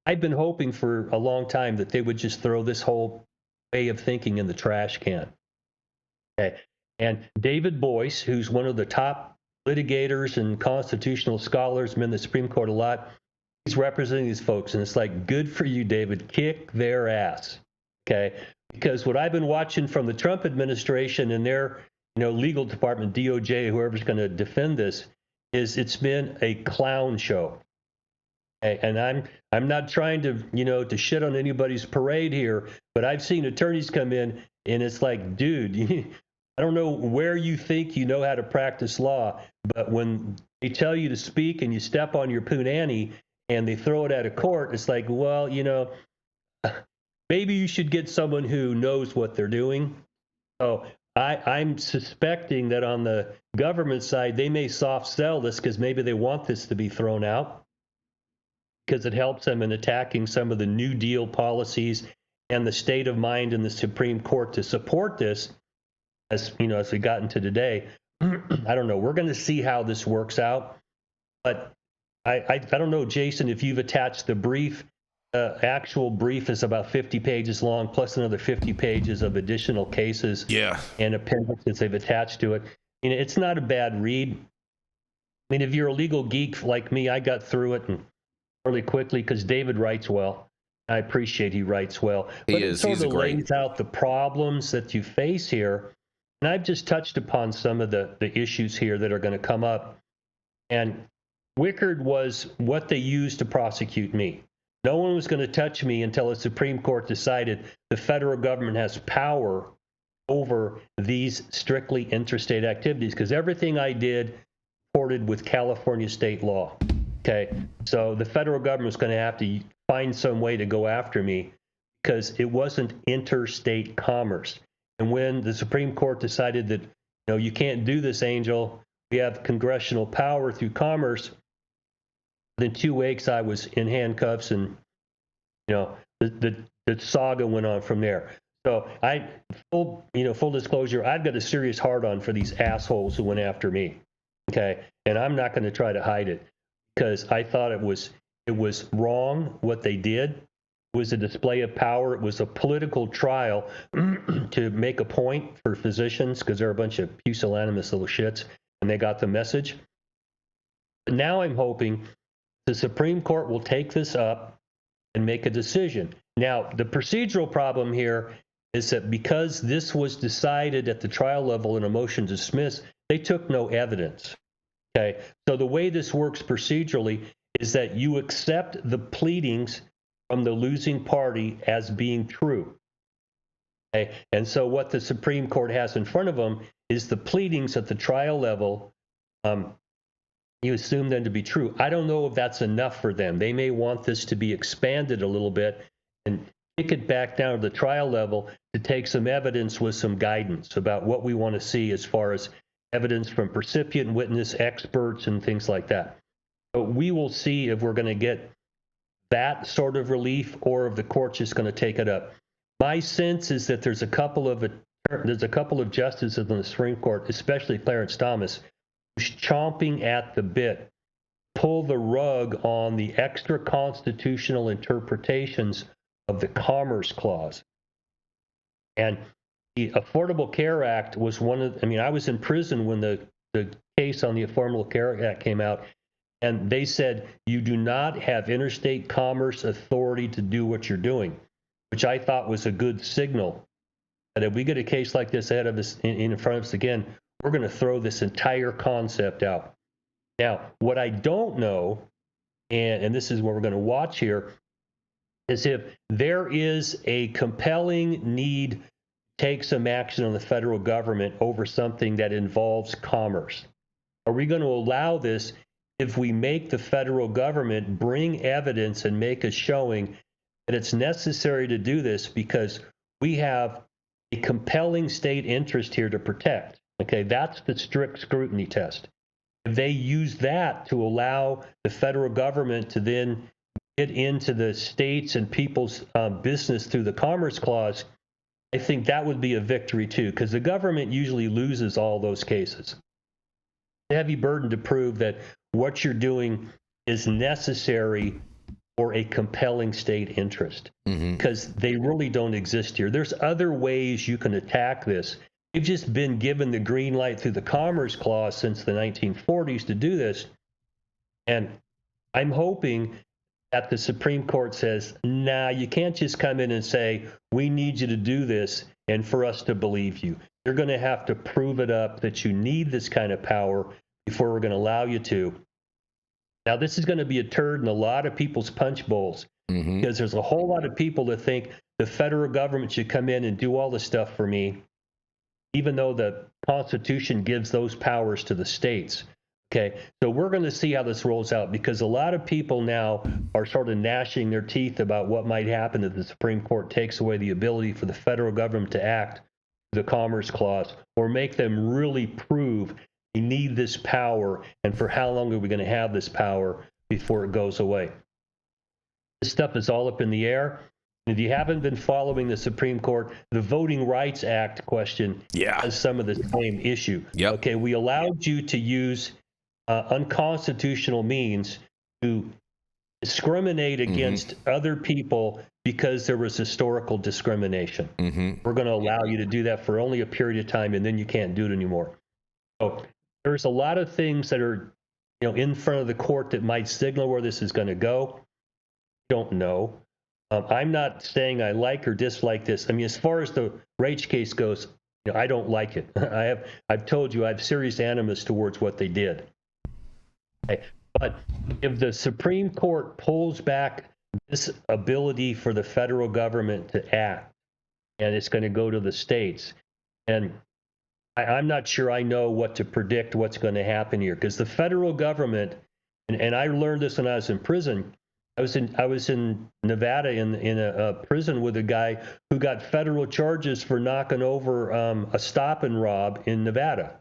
I've been hoping for a long time that they would just throw this whole way of thinking in the trash can. Okay. And David Boyce, who's one of the top litigators and constitutional scholars, been in the Supreme Court a lot, he's representing these folks, and it's like, good for you, David. Kick their ass. Okay. Because what I've been watching from the Trump administration and their legal department, DOJ, whoever's going to defend this, is it's been a clown show. And I'm not trying to to shit on anybody's parade here, but I've seen attorneys come in and it's like, dude, I don't know where you think you know how to practice law, but when they tell you to speak and you step on your punani and they throw it at a court, it's like, well, maybe you should get someone who knows what they're doing. So I'm suspecting that on the government side, they may soft sell this because maybe they want this to be thrown out, because it helps them in attacking some of the New Deal policies and the state of mind in the Supreme Court to support this, as we got into today. I don't know. We're going to see how this works out. But I don't know, Jason, if you've attached the brief. Actual brief is about 50 pages long, plus another 50 pages of additional cases and appendices they've attached to it. It's not a bad read. If you're a legal geek like me, I got through it really quickly because David writes well. I appreciate he writes well. But it sort of lays out the problems that you face here. And I've just touched upon some of the issues here that are going to come up. And Wickard was what they used to prosecute me. No one was going to touch me until the Supreme Court decided the federal government has power over these strictly interstate activities, because everything I did ported with California state law. Okay, so the federal government was going to have to find some way to go after me because it wasn't interstate commerce. And when the Supreme Court decided that, you can't do this, Angel, we have congressional power through commerce, within 2 weeks I was in handcuffs, and the saga went on from there. So full disclosure, I've got a serious hard-on for these assholes who went after me. Okay, and I'm not going to try to hide it, because I thought it was wrong what they did. It was a display of power. It was a political trial to make a point for physicians because they're a bunch of pusillanimous little shits, and they got the message. But now I'm hoping the Supreme Court will take this up and make a decision. Now, the procedural problem here is that because this was decided at the trial level in a motion to dismiss, they took no evidence. Okay, so the way this works procedurally is that you accept the pleadings from the losing party as being true. Okay, and so what the Supreme Court has in front of them is the pleadings at the trial level. You assume them to be true. I don't know if that's enough for them. They may want this to be expanded a little bit and kick it back down to the trial level to take some evidence with some guidance about what we want to see as far as evidence from recipient witness experts and things like that. But we will see if we're going to get that sort of relief or if the court's just going to take it up. My sense is that there's a couple of justices in the Supreme Court, especially Clarence Thomas, who's chomping at the bit, pull the rug on the extra constitutional interpretations of the Commerce Clause. And the Affordable Care Act was one of, I was in prison when the case on the Affordable Care Act came out, and they said, you do not have interstate commerce authority to do what you're doing, which I thought was a good signal. And if we get a case like this ahead of us, in front of us again, we're going to throw this entire concept out. Now, what I don't know, and this is what we're going to watch here, is if there is a compelling need to take some action on the federal government over something that involves commerce. Are we going to allow this if we make the federal government bring evidence and make a showing that it's necessary to do this because we have a compelling state interest here to protect? Okay, that's the strict scrutiny test. If they use that to allow the federal government to then get into the states and people's business through the Commerce Clause, I think that would be a victory too, because the government usually loses all those cases. It's a heavy burden to prove that what you're doing is necessary for a compelling state interest, because they really don't exist here. There's other ways you can attack this. We've just been given the green light through the Commerce Clause since the 1940s to do this. And I'm hoping that the Supreme Court says, nah, you can't just come in and say, we need you to do this and for us to believe you. You're going to have to prove it up that you need this kind of power before we're going to allow you to. Now, this is going to be a turd in a lot of people's punch bowls, because there's a whole lot of people that think the federal government should come in and do all the stuff for me, even though the Constitution gives those powers to the states. Okay, so we're going to see how this rolls out, because a lot of people now are sort of gnashing their teeth about what might happen if the Supreme Court takes away the ability for the federal government to act the Commerce Clause, or make them really prove we need this power, and for how long are we going to have this power before it goes away. This stuff is all up in the air. If you haven't been following the Supreme Court, the Voting Rights Act question has some of the same issue. Okay, we allowed you to use unconstitutional means to discriminate against other people because there was historical discrimination. We're going to allow you to do that for only a period of time, and then you can't do it anymore. So there's a lot of things that are, in front of the court that might signal where this is going to go. Don't know. I'm not saying I like or dislike this. As far as the RAICH case goes, I don't like it. I've told you I have serious animus towards what they did. Okay. But if the Supreme Court pulls back this ability for the federal government to act, and it's going to go to the states, and I'm not sure I know what to predict what's going to happen here, because the federal government, and I learned this when I was in prison. I was in Nevada in a prison with a guy who got federal charges for knocking over a stop and rob in Nevada.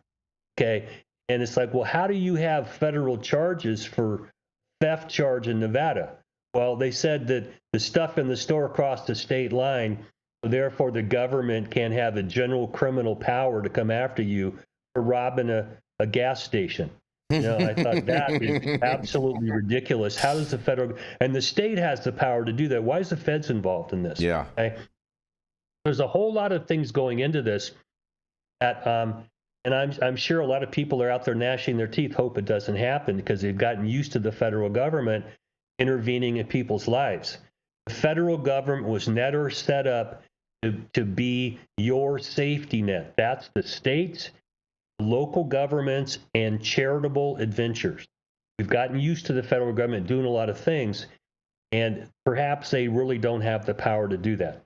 Okay, and it's like, well, how do you have federal charges for theft charge in Nevada? Well, they said that the stuff in the store crossed the state line, so therefore the government can have a general criminal power to come after you for robbing a gas station. I thought that is absolutely ridiculous. How does the federal and the state has the power to do that? Why is the feds involved in this? Yeah. Okay? There's a whole lot of things going into this. And I'm sure a lot of people are out there gnashing their teeth, hope it doesn't happen because they've gotten used to the federal government intervening in people's lives. The federal government was never set up to be your safety net. That's the states, local governments, and charitable adventures. We've gotten used to the federal government doing a lot of things, and perhaps they really don't have the power to do that.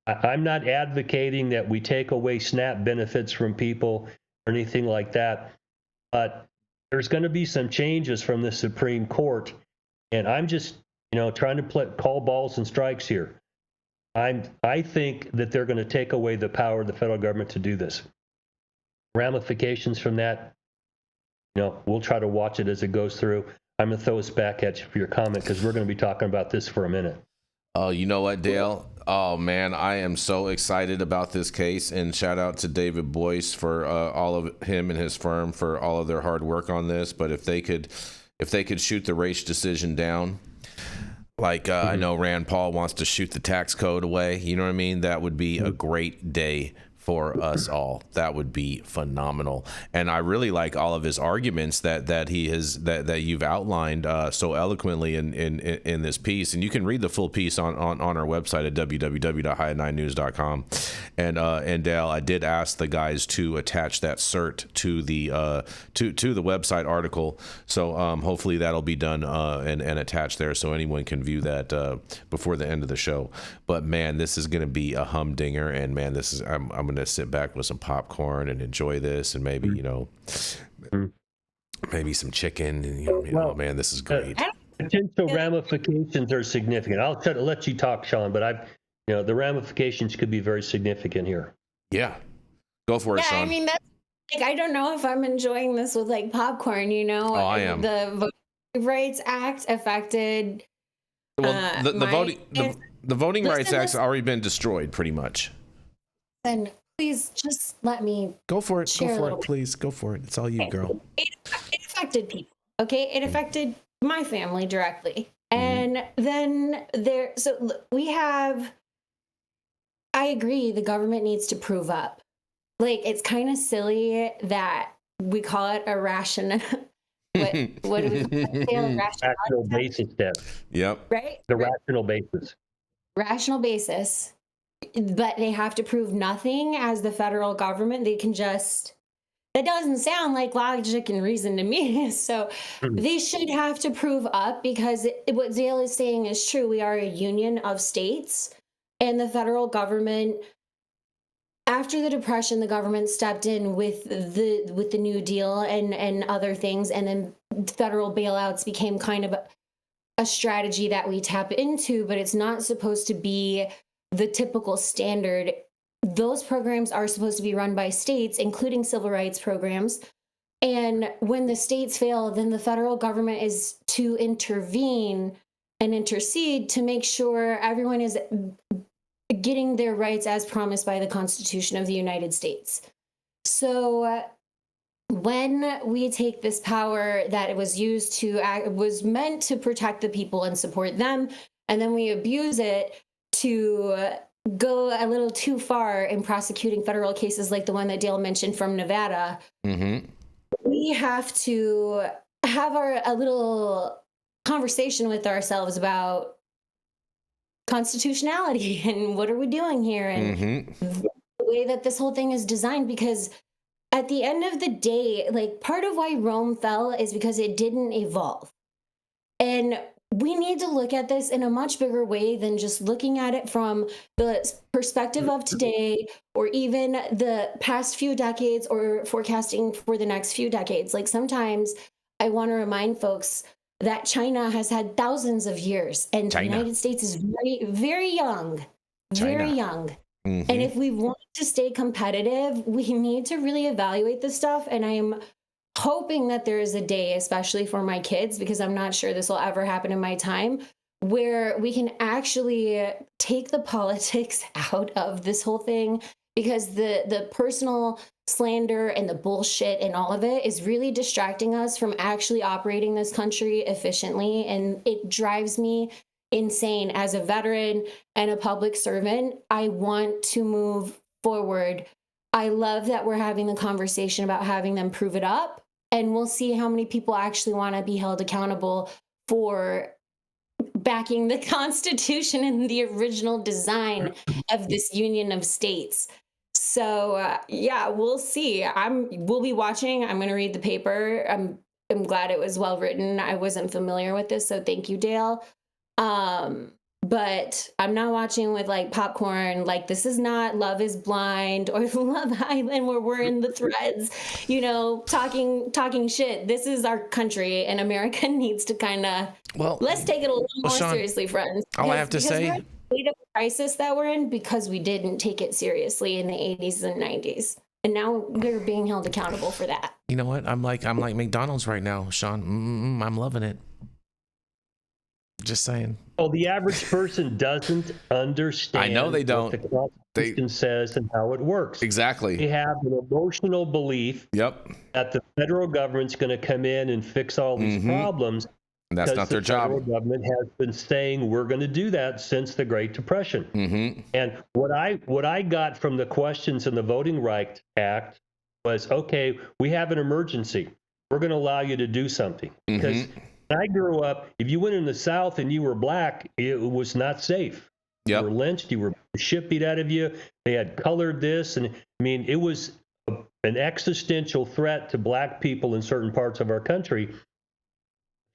I'm not advocating that we take away SNAP benefits from people or anything like that, but there's going to be some changes from the Supreme Court, and I'm just, trying to call balls and strikes here. I think that they're going to take away the power of the federal government to do this. Ramifications from that, we'll try to watch it as it goes through. I'm going to throw us back at you for your comment because we're going to be talking about this for a minute. Oh, you know what, Dale? Oh, man, I am so excited about this case. And shout out to David Boyce for all of him and his firm for all of their hard work on this. But if they could shoot the RAICH decision down, like I know Rand Paul wants to shoot the tax code away. You know what I mean? That would be a great day for us all. That would be phenomenal. And I really like all of his arguments that you've outlined so eloquently in this piece. And you can read the full piece on our website at www.high9news.com. And Dale, I did ask the guys to attach that cert to the website article. So hopefully that'll be done and attached there so anyone can view that before the end of the show. But man, this is going to be a humdinger, and man, I'm going to sit back with some popcorn and enjoy this, and maybe maybe some chicken, and oh man, this is great. Potential ramifications are significant. I'll try to let you talk, Shaun, but the ramifications could be very significant here. Yeah, go for it, Shaun. I mean, that's I don't know if I'm enjoying this with popcorn. Oh, I am. The Voting Rights Act affected. Well, the Voting Rights Act's already been destroyed, pretty much. Then please just let me go for it. Go for it, please. Go for it. It's all you, girl. It affected people. Okay, it affected my family directly, and then we have. I agree. The government needs to prove up. It's kind of silly that we call it a ration. What do we call it? Rational basis test. Yep. Right. The rational basis. Rational basis. But they have to prove nothing as the federal government. They can just, that doesn't sound like logic and reason to me. So they should have to prove up because what Dale is saying is true. We are a union of states, and the federal government, after the Depression, the government stepped in with the New Deal and other things. And then federal bailouts became kind of a strategy that we tap into, but it's not supposed to be the typical standard. Those programs are supposed to be run by states, including civil rights programs. And when the states fail, then the federal government is to intervene and intercede to make sure everyone is getting their rights as promised by the Constitution of the United States. So when we take this power that it was used to was meant to protect the people and support them, and then we abuse it to go a little too far in prosecuting federal cases like the one that Dale mentioned from Nevada, we have to have a little conversation with ourselves about constitutionality and what are we doing here and the way that this whole thing is designed, because at the end of the day, part of why Rome fell is because it didn't evolve. And we need to look at this in a much bigger way than just looking at it from the perspective of today or even the past few decades or forecasting for the next few decades. Sometimes I want to remind folks that China has had thousands of years, and the United States is very, very young, very young. And if we want to stay competitive, we need to really evaluate this stuff. And I am hoping that there is a day, especially for my kids, because I'm not sure this will ever happen in my time, where we can actually take the politics out of this whole thing, because the personal slander and the bullshit and all of it is really distracting us from actually operating this country efficiently. And it drives me insane as a veteran and a public servant. I want to move forward. I love that we're having the conversation about having them prove it up, and we'll see how many people actually want to be held accountable for backing the Constitution and the original design of this union of states. So yeah, we'll see. We'll be watching. I'm going to read the paper. I'm glad it was well written. I wasn't familiar with this, so thank you, Dale. But I'm not watching with like popcorn. Like, this is not Love is Blind or Love Island where we're in the threads, you know, talking shit. This is our country, and America needs to kind of, let's take it a little more Shaun, seriously, friends. All I have to say, we're in the state of crisis that we're in because we didn't take it seriously in the 80s and 90s. And now we're being held accountable for that. you know what? I'm like McDonald's right now, Shaun. I'm loving it. Just saying. Well, the average person doesn't understand. I know they don't. What the Constitution says and how it works. Exactly. They have an emotional belief that the federal government's going to come in and fix all these problems. And that's not their job. The federal government has been saying we're going to do that since the Great Depression. And what I got from the questions in the Voting Rights Act was, okay, we have an emergency. We're going to allow you to do something. Because when I grew up, if you went in the South and you were black, it was not safe. You were lynched, you were shit beat out of you. They had colored this. And I mean, it was an existential threat to black people in certain parts of our country.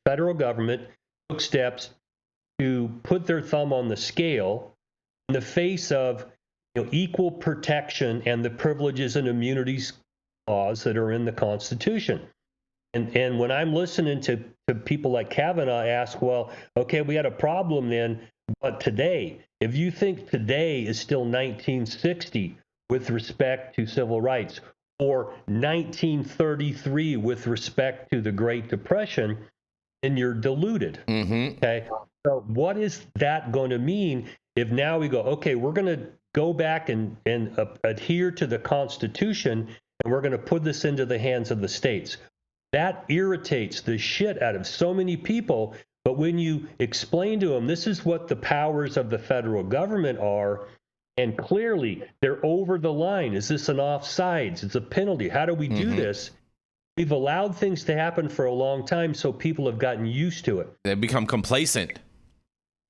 Federal government took steps to put their thumb on the scale in the face of, you know, equal protection and the privileges and immunities laws that are in the Constitution. And when I'm listening to people like Kavanaugh ask, well, okay, we had a problem then, but today, if you think today is still 1960 with respect to civil rights, or 1933 with respect to the Great Depression, then you're deluded. Okay, so what is that going to mean if now we go, okay, we're going to go back and adhere to the Constitution, and we're going to put this into the hands of the states? That irritates the shit out of so many people. But when you explain to them, this is what the powers of the federal government are, and clearly they're over the line. Is this an offsides? It's a penalty. How do we do this? We've allowed things to happen for a long time, so people have gotten used to it. They've become complacent.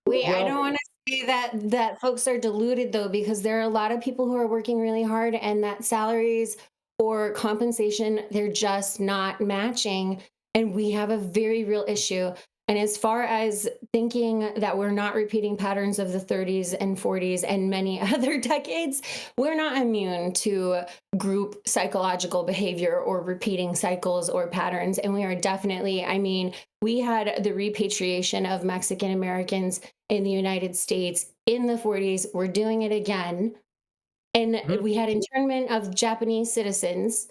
Wait, I don't want to say that folks are deluded, though, because there are a lot of people who are working really hard, and that salaries or compensation, they're just not matching. And we have a very real issue. And as far as thinking that we're not repeating patterns of the 30s and 40s and many other decades, we're not immune to group psychological behavior or repeating cycles or patterns. And we are definitely, I mean, we had the repatriation of Mexican Americans in the United States in the 40s. We're doing it again. And we had internment of Japanese citizens.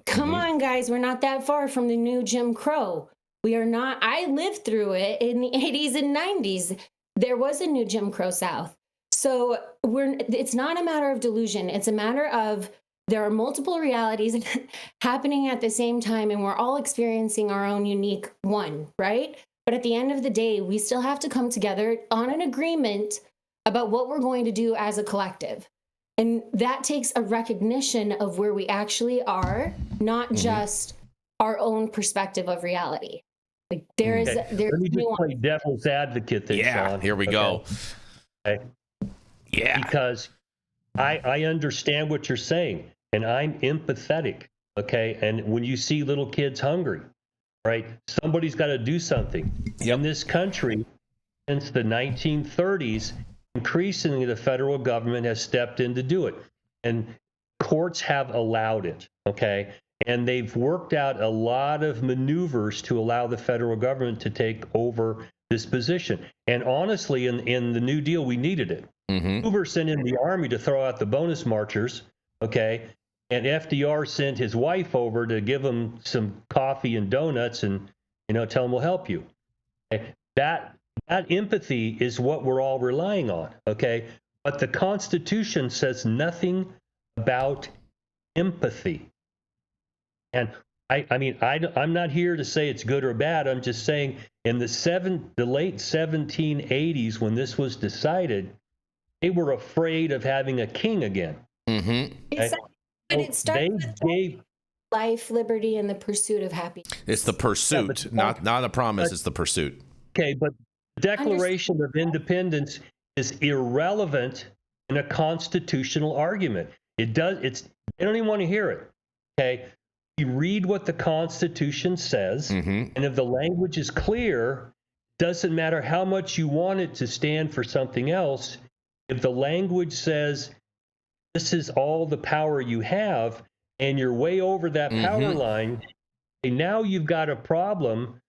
Come on, guys, we're not that far from the new Jim Crow. We are not. I lived through it in the 80s and 90s. There was a new Jim Crow South. So it's not a matter of delusion. It's a matter of there are multiple realities happening at the same time, and we're all experiencing our own unique one, right? But at the end of the day, we still have to come together on an agreement about what we're going to do as a collective. And that takes a recognition of where we actually are, not just our own perspective of reality. Like there's Let me just play devil's advocate there, Shaun. Here we go. Okay. Yeah. Because I understand what you're saying, and I'm empathetic, okay? And when you see little kids hungry, right, somebody's got to do something. In this country, since the 1930s, increasingly the federal government has stepped in to do it. And courts have allowed it, okay? And they've worked out a lot of maneuvers to allow the federal government to take over this position. And honestly, in the New Deal, we needed it. Hoover sent in the Army to throw out the bonus marchers, okay? And FDR sent his wife over to give him some coffee and donuts and, you know, tell him we'll help you. Okay? That empathy is what we're all relying on, okay? But the Constitution says nothing about empathy. And I'm not here to say it's good or bad. I'm just saying in the late 1780s, when this was decided, they were afraid of having a king again. Mm-hmm. Okay? But it starts with life, liberty, and the pursuit of happiness. It's the pursuit, not a promise. It's the pursuit. Okay, but the Declaration of Independence is irrelevant in a constitutional argument. They don't even want to hear it. Okay, you read what the Constitution says, and if the language is clear, doesn't matter how much you want it to stand for something else. If the language says this is all the power you have, and you're way over that power line, and now you've got a problem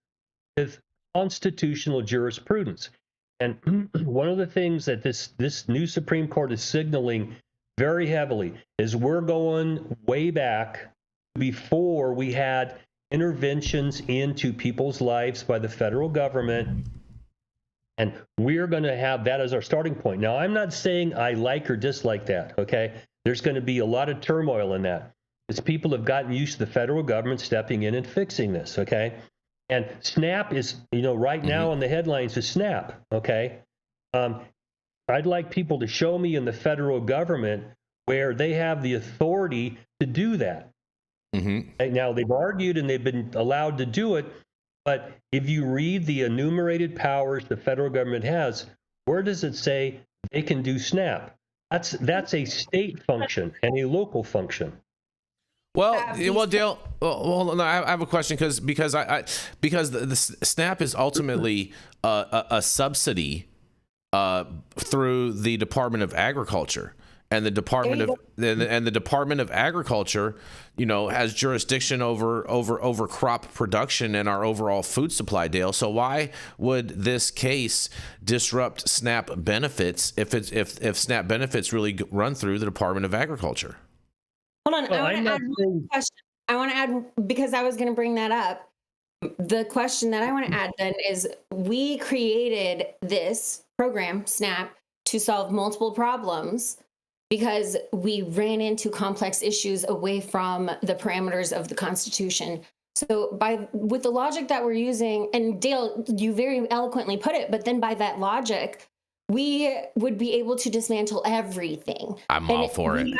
with constitutional jurisprudence. And one of the things that this new Supreme Court is signaling very heavily is we're going way back before we had interventions into people's lives by the federal government. And we're going to have that as our starting point. Now, I'm not saying I like or dislike that, okay? There's going to be a lot of turmoil in that, because people have gotten used to the federal government stepping in and fixing this, okay? And SNAP is, right now in the headlines is SNAP, okay? I'd like people to show me in the federal government where they have the authority to do that. Now, they've argued and they've been allowed to do it, but if you read the enumerated powers the federal government has, where does it say they can do SNAP? That's a state function and a local function. Well, Dale. Well, I have a question because the SNAP is ultimately a subsidy through the Department of Agriculture, and the Department of Agriculture, has jurisdiction over crop production and our overall food supply, Dale. So why would this case disrupt SNAP benefits if SNAP benefits really run through the Department of Agriculture? Hold on, I want to add one question. I want to add, because I was going to bring that up. The question that I want to add then is, we created this program, SNAP, to solve multiple problems because we ran into complex issues away from the parameters of the Constitution. So with the logic that we're using, and Dale, you very eloquently put it, but then by that logic, we would be able to dismantle everything. I'm all for it.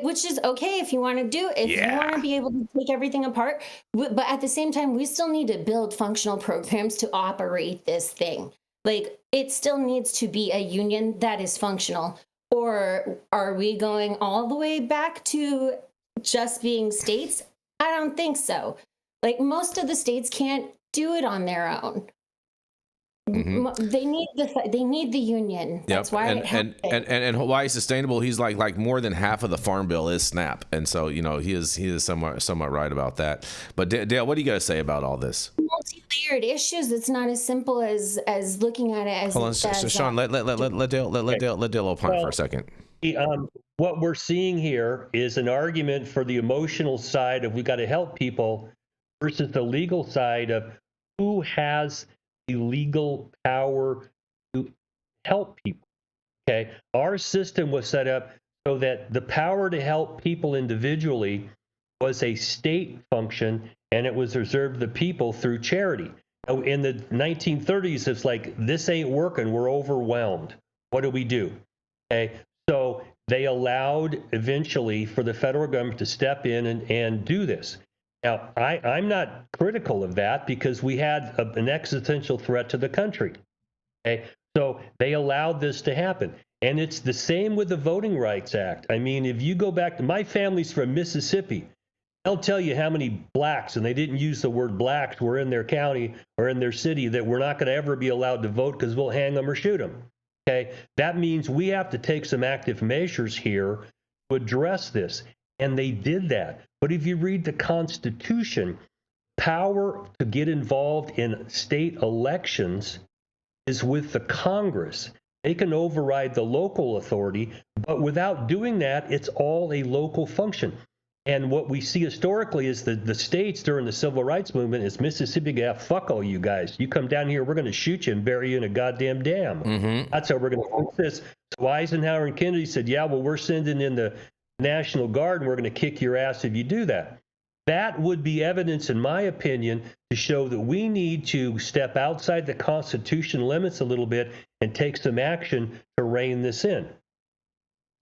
Which is okay if you want to do it. If you want to be able to take everything apart. But at the same time, we still need to build functional programs to operate this thing. Like, it still needs to be a union that is functional. Or are we going all the way back to just being states? I don't think so. Like, most of the states can't do it on their own. They need the union. That's why. And Hawaii Sustainable, he's like more than half of the farm bill is SNAP, and so he is somewhat right about that. But Dale, what do you got to say about all this? Multi-layered issues. It's not as simple as looking at it as. Hold on, Shaun. Let Dale opine for a second. What we're seeing here is an argument for the emotional side of we got to help people versus the legal side of who has legal power to help people. Okay, our system was set up so that the power to help people individually was a state function, and it was reserved to the people through charity. Now, in the 1930s, it's like, this ain't working, we're overwhelmed. What do we do? Okay, so they allowed eventually for the federal government to step in and do this. Now, I'm not critical of that because we had an existential threat to the country. Okay? So they allowed this to happen. And it's the same with the Voting Rights Act. I mean, if you go back to my family's from Mississippi, they'll tell you how many blacks, and they didn't use the word blacks, were in their county or in their city that we're not going to ever be allowed to vote because we'll hang them or shoot them. Okay? That means we have to take some active measures here to address this. And they did that. But if you read the Constitution, power to get involved in state elections is with the Congress. They can override the local authority, but without doing that, it's all a local function. And what we see historically is the states during the civil rights movement is Mississippi, fuck all you guys. You come down here, we're going to shoot you and bury you in a goddamn dam. That's how we're going to fix this. So Eisenhower and Kennedy said, yeah, well, we're sending in the National Guard and we're going to kick your ass if you do that. That would be evidence, in my opinion, to show that we need to step outside the Constitution limits a little bit and take some action to rein this in.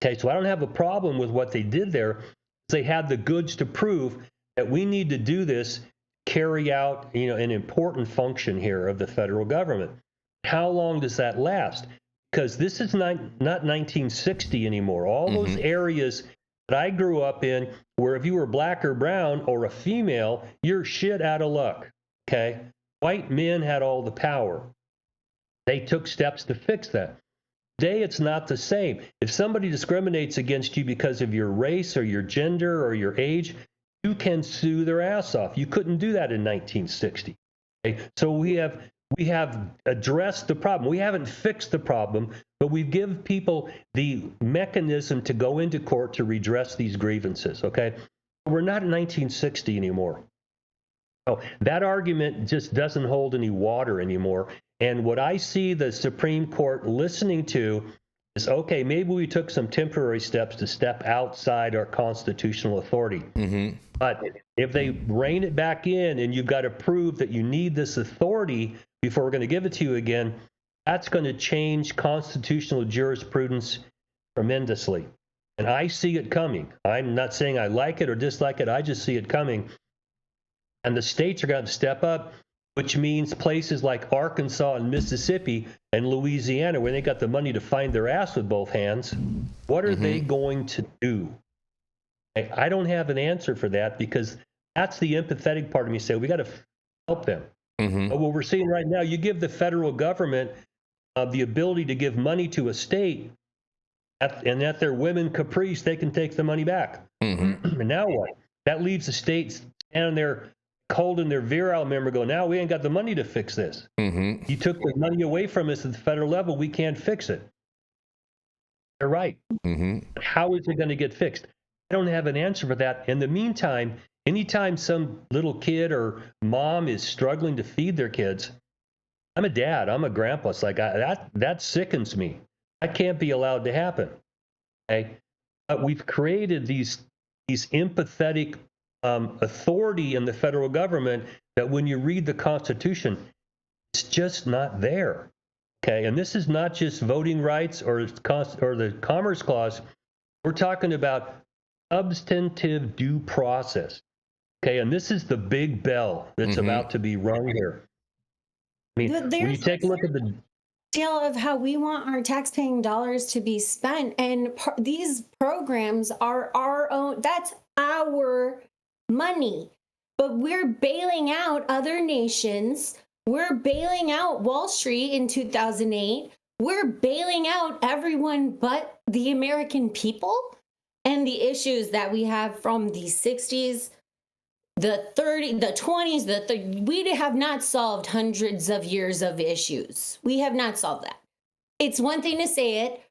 Okay, so I don't have a problem with what they did there. They had the goods to prove that we need to do this, carry out, an important function here of the federal government. How long does that last? Because this is not 1960 anymore. All those areas that I grew up in, where if you were black or brown or a female, you're shit out of luck. Okay, white men had all the power. They took steps to fix that. Today, it's not the same. If somebody discriminates against you because of your race or your gender or your age, you can sue their ass off. You couldn't do that in 1960. Okay? So we have addressed the problem. We haven't fixed the problem, but we give people the mechanism to go into court to redress these grievances. Okay, we're not in 1960 anymore. So that argument just doesn't hold any water anymore. And what I see the Supreme Court listening to is, okay, maybe we took some temporary steps to step outside our constitutional authority. But if they rein it back in and you've got to prove that you need this authority before we're going to give it to you again, that's going to change constitutional jurisprudence tremendously. And I see it coming. I'm not saying I like it or dislike it. I just see it coming. And the states are going to step up, which means places like Arkansas and Mississippi and Louisiana, where they got the money to find their ass with both hands, what are they going to do? I don't have an answer for that, because that's the empathetic part of me saying we got to help them. But what we're seeing right now, you give the federal government the ability to give money to a state, and at their women caprice, they can take the money back. And now what? That leaves the states standing there holding their virile member, go, now we ain't got the money to fix this. You took the money away from us at the federal level. We can't fix it. They're right. How is it going to get fixed? I don't have an answer for that. In the meantime, anytime some little kid or mom is struggling to feed their kids, I'm a dad, I'm a grandpa. It's like that sickens me. That can't be allowed to happen. Okay? But we've created these empathetic authority in the federal government that when you read the Constitution, it's just not there. Okay, and this is not just voting rights or the Commerce Clause. We're talking about substantive due process. Okay, and this is the big bell that's about to be rung here. I mean, when you take a look at the deal of how we want our taxpaying dollars to be spent, and these programs are our own. That's our money, but we're bailing out other nations. We're bailing out Wall Street in 2008. We're bailing out everyone but the American people, and the issues that we have from the 60s, the 30s, the 20s, we have not solved hundreds of years of issues. We have not solved that. It's one thing to say it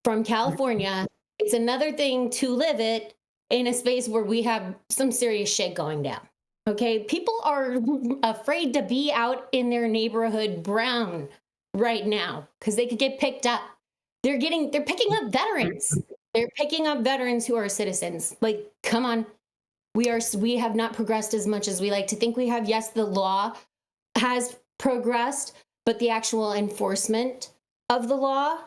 from California. It's another thing to live it in a space where we have some serious shit going down. Okay, people are afraid to be out in their neighborhood brown right now because they could get picked up. They're picking up veterans. They're picking up veterans who are citizens. Like, come on. We have not progressed as much as we like to think we have. Yes, the law has progressed, but the actual enforcement of the law,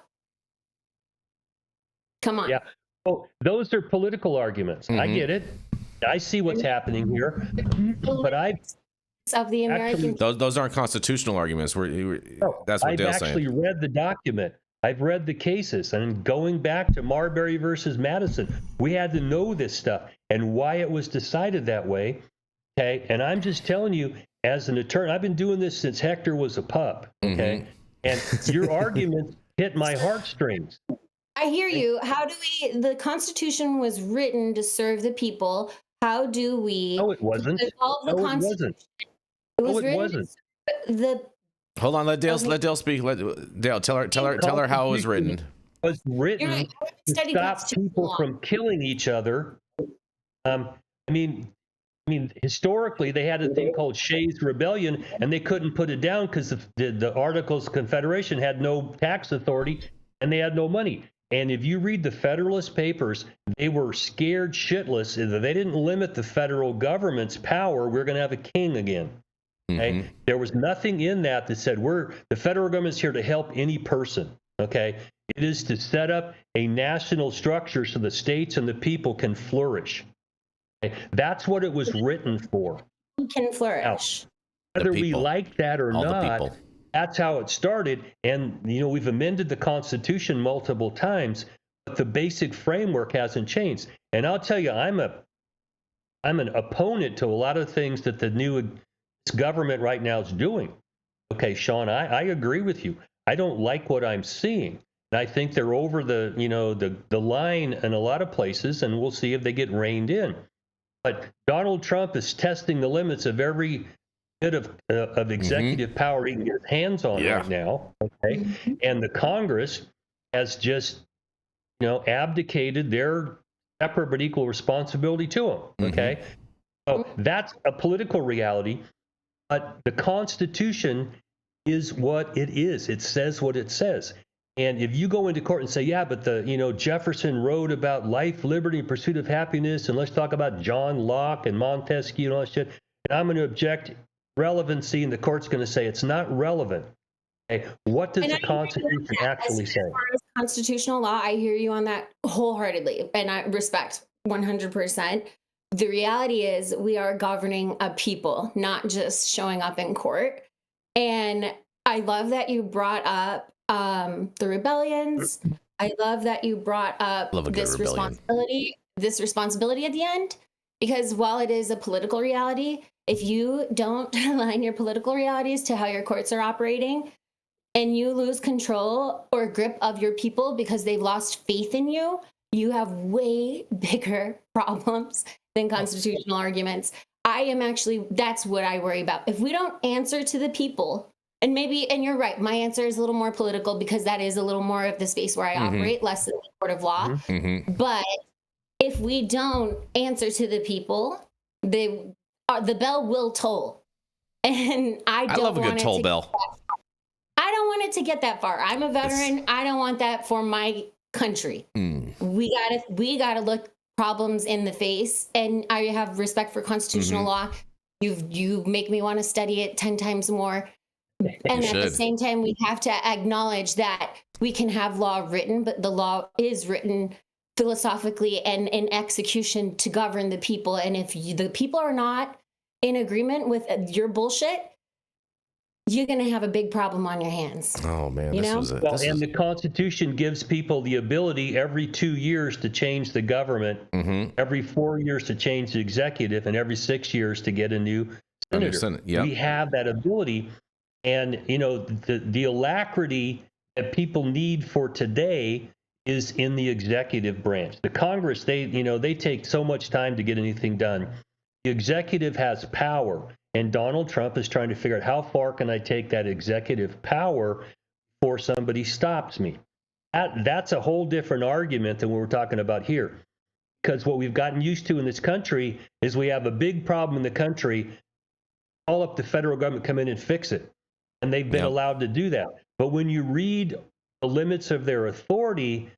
come on. Yeah. Oh, those are political arguments. I get it. I see what's happening here, but of the American those aren't constitutional arguments. That's what Dale's saying. I've actually read the document. I've read the cases, and going back to Marbury versus Madison, we had to know this stuff and why it was decided that way. Okay, and I'm just telling you, as an attorney, I've been doing this since Hector was a pup. Okay, and your arguments hit my heartstrings. I hear you. The Constitution was written to serve the people. How do we? No, it wasn't. No, it wasn't. No, it wasn't. Hold on, let Dale speak. Dale, tell her how it was written. It was written to stop people from killing each other. I mean, historically, they had a thing called Shays Rebellion, and they couldn't put it down because the Articles of Confederation had no tax authority, and they had no money. And if you read the Federalist Papers, they were scared shitless. They didn't limit the federal government's power. We're going to have a king again. Okay? There was nothing in that said the federal government's here to help any person. Okay? It is to set up a national structure so the states and the people can flourish. Okay? That's what it was written for. Can flourish. Now, whether we like that or not, that's how it started. And, we've amended the Constitution multiple times, but the basic framework hasn't changed. And I'll tell you, I'm an opponent to a lot of things that the new government right now is doing. Okay, Shaun, I agree with you. I don't like what I'm seeing. And I think they're over the line in a lot of places, and we'll see if they get reined in. But Donald Trump is testing the limits of every bit of executive power he can get his hands on right now. Okay, and the Congress has just abdicated their separate but equal responsibility to him. Okay, so that's a political reality. But the Constitution is what it is. It says what it says. And if you go into court and say, yeah, but Jefferson wrote about life, liberty, and pursuit of happiness, and let's talk about John Locke and Montesquieu and all that shit, and I'm going to object relevancy, and the court's going to say it's not relevant. Okay, what does the Constitution actually say? As far as constitutional law, I hear you on that wholeheartedly, and I respect 100%. The reality is we are governing a people, not just showing up in court. And I love that you brought up the rebellions. I love that you brought up this responsibility at the end, because while it is a political reality, if you don't align your political realities to how your courts are operating, and you lose control or grip of your people because they've lost faith in you, you have way bigger problems than constitutional arguments. That's what I worry about. If we don't answer to the people, and you're right, my answer is a little more political because that is a little more of the space where I operate, less than the court of law. But if we don't answer to the people, the bell will toll. And I love a good toll bell. I don't want it to get that far. I'm a veteran. I don't want that for my country. We gotta look problems in the face, and I have respect for constitutional law. You make me want to study it 10 times more. And at the same time, we have to acknowledge that we can have law written, but the law is written philosophically and in execution to govern the people. And if the people are not in agreement with your bullshit, you're going to have a big problem on your hands. Oh, man. The Constitution gives people the ability every 2 years to change the government, every 4 years to change the executive, and every 6 years to get a new senator. We have that ability. And, the alacrity that people need for today is in the executive branch. The Congress, they take so much time to get anything done. The executive has power. And Donald Trump is trying to figure out how far can I take that executive power before somebody stops me. That's a whole different argument than what we're talking about here. Because what we've gotten used to in this country is we have a big problem in the country, call up the federal government, come in and fix it. And they've been allowed to do that. But when you read the limits of their authority,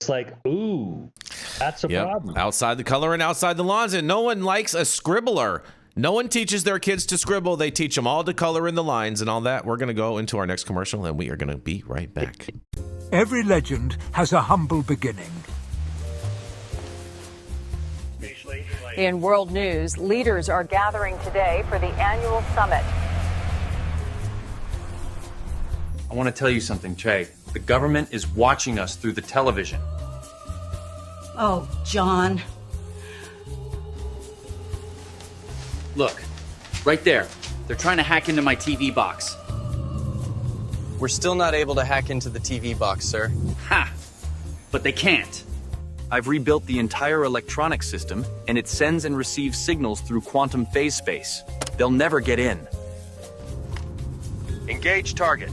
it's like, ooh, that's a problem. Outside the color and outside the lines. And no one likes a scribbler. No one teaches their kids to scribble. They teach them all to color in the lines and all that. We're going to go into our next commercial, and we are going to be right back. Every legend has a humble beginning. In world news, leaders are gathering today for the annual summit. I want to tell you something, Che. The government is watching us through the television. Oh, John. Look, right there. They're trying to hack into my TV box. We're still not able to hack into the TV box, sir. Ha! But they can't. I've rebuilt the entire electronic system, and it sends and receives signals through quantum phase space. They'll never get in. Engage target.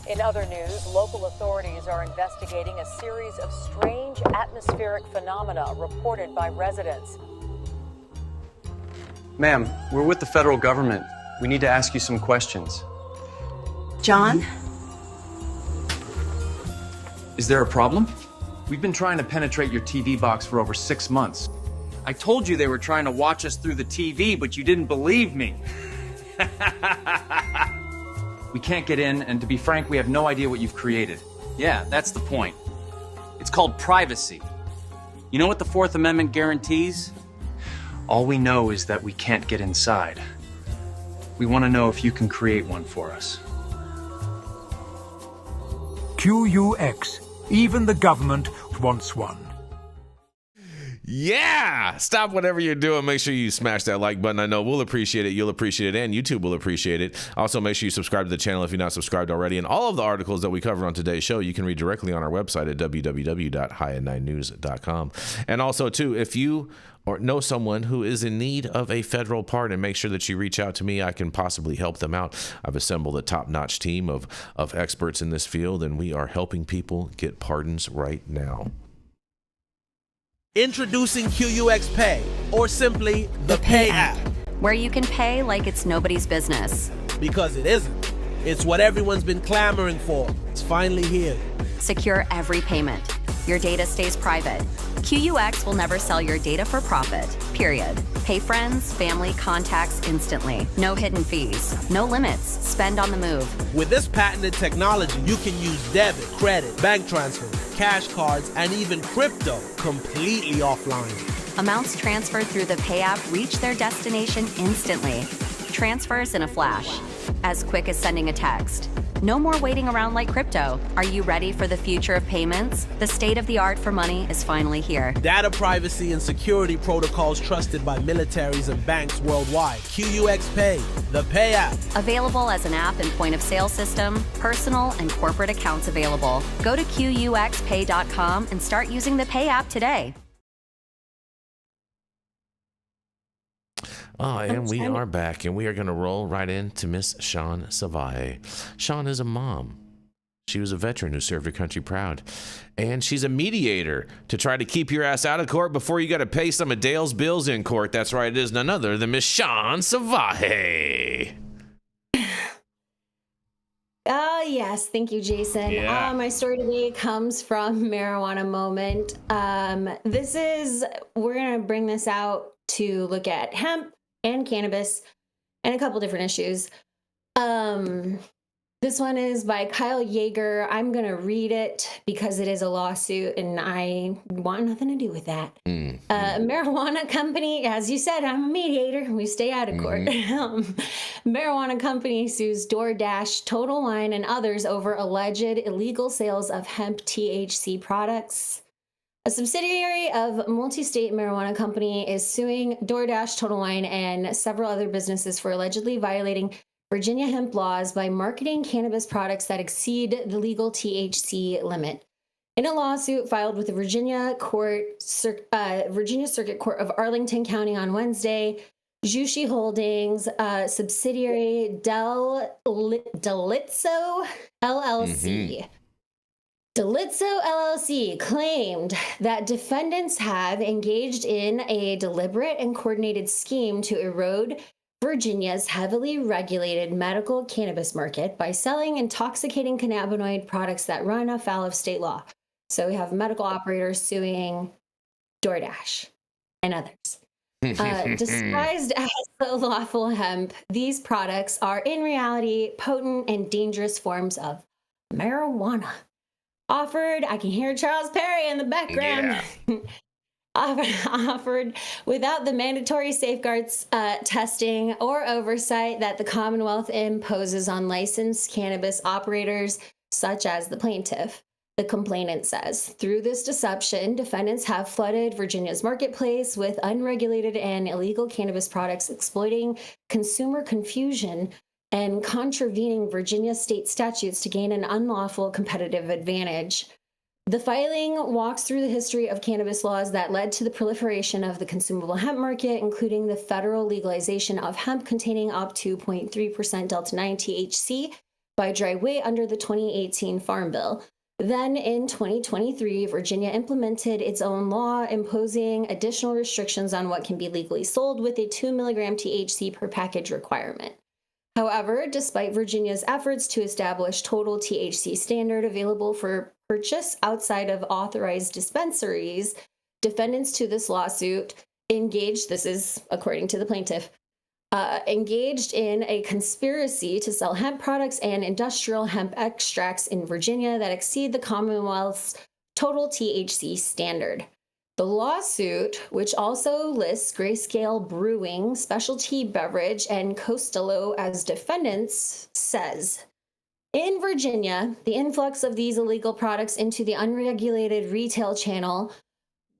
In other news, local authorities are investigating a series of strange atmospheric phenomena reported by residents. Ma'am, we're with the federal government. We need to ask you some questions. John, Is there a problem? We've been trying to penetrate your TV box for over 6 months. I told you they were trying to watch us through the TV, but you didn't believe me. We can't get in, and to be frank, we have no idea what you've created. Yeah, that's the point. It's called privacy. You know what the Fourth Amendment guarantees? All we know is that we can't get inside. We want to know if you can create one for us. QUX. Even the government wants one. Yeah! Stop whatever you're doing. Make sure you smash that like button. I know we'll appreciate it. You'll appreciate it. And YouTube will appreciate it. Also, make sure you subscribe to the channel if you're not subscribed already. And all of the articles that we cover on today's show, you can read directly on our website at www.high9news.com. And also, too, if you or know someone who is in need of a federal pardon, make sure that you reach out to me. I can possibly help them out. I've assembled a top-notch team of experts in this field, and we are helping people get pardons right now. Introducing QUX Pay, or simply the Pay app. Where you can pay like it's nobody's business. Because it isn't. It's what everyone's been clamoring for. It's finally here. Secure every payment. Your data stays private. QUX will never sell your data for profit, period. Pay friends, family, contacts instantly. No hidden fees. No limits. Spend on the move. With this patented technology, you can use debit, credit, bank transfers, cash cards, and even crypto completely offline. Amounts transferred through the Pay app reach their destination instantly. Transfers in a flash. As quick as sending a text. No more waiting around like crypto. Are you ready for the future of payments? The state of the art for money is finally here. Data privacy and security protocols trusted by militaries and banks worldwide. QUX Pay, the Pay app. Available as an app and point of sale system, personal and corporate accounts available. Go to QUXPay.com and start using the Pay app today. Oh, and we are back, and we are going to roll right into Miss Shaun Salvaje. Shaun is a mom. She was a veteran who served her country proud. And she's a mediator to try to keep your ass out of court before you got to pay some of Dale's bills in court. That's right, it is none other than Miss Shaun Salvaje. Oh, yes. Thank you, Jason. Yeah. My story today comes from Marijuana Moment. We're going to bring this out to look at hemp and cannabis and a couple different issues. This one is by Kyle Yeager. I'm going to read it because it is a lawsuit and I want nothing to do with that. Marijuana company, as you said, I'm a mediator. We stay out of court. Marijuana company sues DoorDash, Total Wine, and others over alleged illegal sales of hemp THC products. A subsidiary of multi-state marijuana company is suing DoorDash, Total Wine, and several other businesses for allegedly violating Virginia hemp laws by marketing cannabis products that exceed the legal THC limit. In a lawsuit filed with the Virginia Circuit Court of Arlington County on Wednesday, Jushi Holdings, subsidiary Delitzo LLC. Delitzo LLC claimed that defendants have engaged in a deliberate and coordinated scheme to erode Virginia's heavily regulated medical cannabis market by selling intoxicating cannabinoid products that run afoul of state law. So we have medical operators suing DoorDash and others. Disguised as the lawful hemp, these products are in reality potent and dangerous forms of marijuana. Offered, I can hear Charles Perry in the background. Yeah. Offered without the mandatory safeguards, testing, or oversight that the Commonwealth imposes on licensed cannabis operators, such as the plaintiff. The complainant says, through this deception, defendants have flooded Virginia's marketplace with unregulated and illegal cannabis products, exploiting consumer confusion and contravening Virginia state statutes to gain an unlawful competitive advantage. The filing walks through the history of cannabis laws that led to the proliferation of the consumable hemp market, including the federal legalization of hemp containing up to 0.3% Delta-9 THC by dry weight under the 2018 Farm Bill. Then in 2023, Virginia implemented its own law imposing additional restrictions on what can be legally sold with a 2 milligram THC per package requirement. However, despite Virginia's efforts to establish total THC standard available for purchase outside of authorized dispensaries, defendants to this lawsuit engaged, this is according to the plaintiff, engaged in a conspiracy to sell hemp products and industrial hemp extracts in Virginia that exceed the Commonwealth's total THC standard. The lawsuit, which also lists Grayscale Brewing, Specialty Beverage, and Costello as defendants, says, in Virginia, the influx of these illegal products into the unregulated retail channel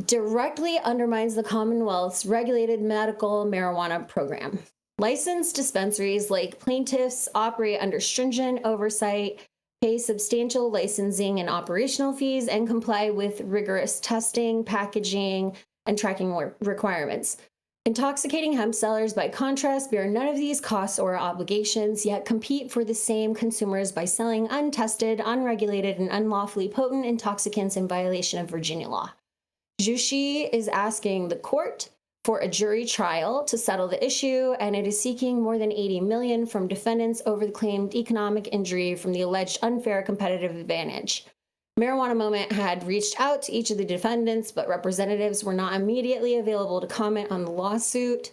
directly undermines the Commonwealth's regulated medical marijuana program. Licensed dispensaries like plaintiffs operate under stringent oversight, pay substantial licensing and operational fees, and comply with rigorous testing, packaging, and tracking requirements. Intoxicating hemp sellers, by contrast, bear none of these costs or obligations, yet compete for the same consumers by selling untested, unregulated, and unlawfully potent intoxicants in violation of Virginia law. Jushi is asking the court for a jury trial to settle the issue, and it is seeking more than $80 million from defendants over the claimed economic injury from the alleged unfair competitive advantage. Marijuana Moment had reached out to each of the defendants, but representatives were not immediately available to comment on the lawsuit.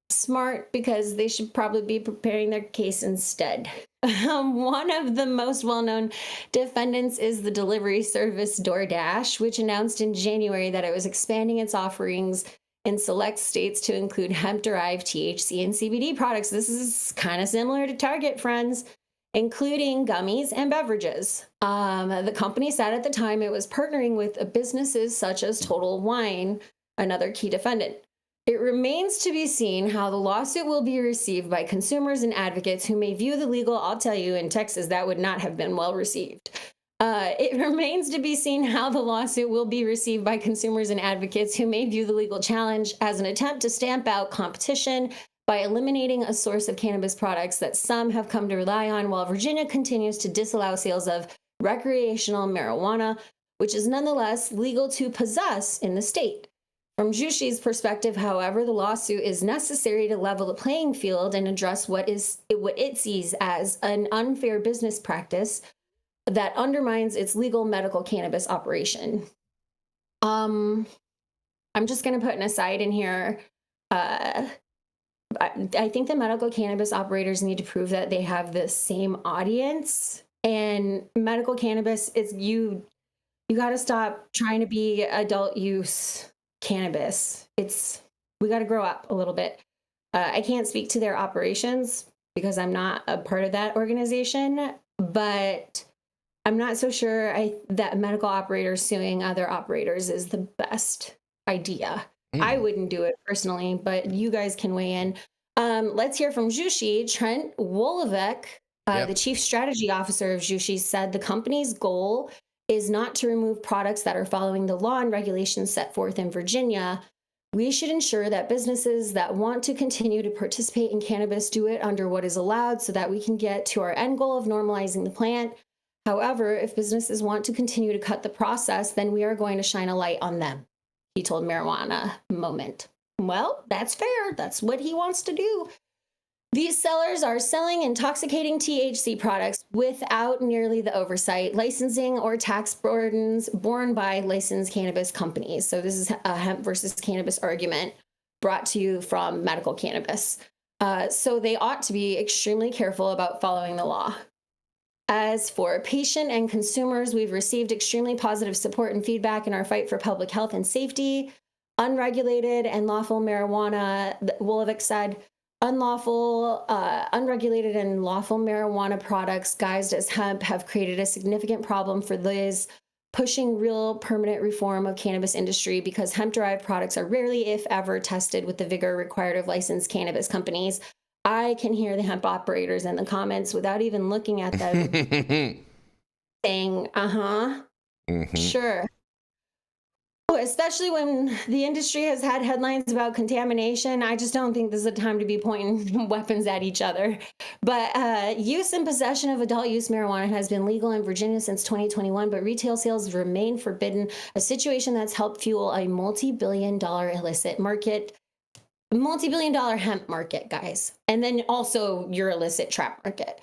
Smart, because they should probably be preparing their case instead. One of the most well-known defendants is the delivery service DoorDash, which announced in January that it was expanding its offerings in select states to include hemp-derived THC and CBD products. This is kind of similar to Target, friends, including gummies and beverages. The company said at the time it was partnering with businesses such as Total Wine, another key defendant. It remains to be seen how the lawsuit will be received by consumers and advocates who may view the legal, I'll tell you, in Texas, that would not have been well received. It remains to be seen how the lawsuit will be received by consumers and advocates who may view the legal challenge as an attempt to stamp out competition by eliminating a source of cannabis products that some have come to rely on, while Virginia continues to disallow sales of recreational marijuana, which is nonetheless legal to possess in the state. From Jushi's perspective, however, the lawsuit is necessary to level the playing field and address what it sees as an unfair business practice that undermines its legal medical cannabis operation. I'm just going to put an aside in here. I think the medical cannabis operators need to prove that they have the same audience, and medical cannabis is you got to stop trying to be adult use cannabis. We got to grow up a little bit. I can't speak to their operations because I'm not a part of that organization, but I'm not so sure that medical operators suing other operators is the best idea. I wouldn't do it personally, but you guys can weigh in. Let's hear from Jushi. Trent Wolevec, the chief strategy officer of Jushi, said the company's goal is not to remove products that are following the law and regulations set forth in Virginia. We should ensure that businesses that want to continue to participate in cannabis do it under what is allowed so that we can get to our end goal of normalizing the plant. However, if businesses want to continue to cut the process, then we are going to shine a light on them, he told Marijuana Moment. Well, that's fair. That's what he wants to do. These sellers are selling intoxicating THC products without nearly the oversight, licensing, or tax burdens borne by licensed cannabis companies. So this is a hemp versus cannabis argument brought to you from medical cannabis. So they ought to be extremely careful about following the law. As for patient and consumers, we've received extremely positive support and feedback in our fight for public health and safety. Unregulated and lawful marijuana, Wolevec said, unregulated and lawful marijuana products guised as hemp have created a significant problem for those pushing real permanent reform of cannabis industry because hemp-derived products are rarely, if ever, tested with the vigor required of licensed cannabis companies. I can hear the hemp operators in the comments without even looking at them saying, sure. Especially when the industry has had headlines about contamination. I just don't think this is a time to be pointing weapons at each other. But use and possession of adult use marijuana has been legal in Virginia since 2021, but retail sales remain forbidden, a situation that's helped fuel a multi-billion-dollar illicit market, multi-billion-dollar hemp market, guys. And then also your illicit trap market.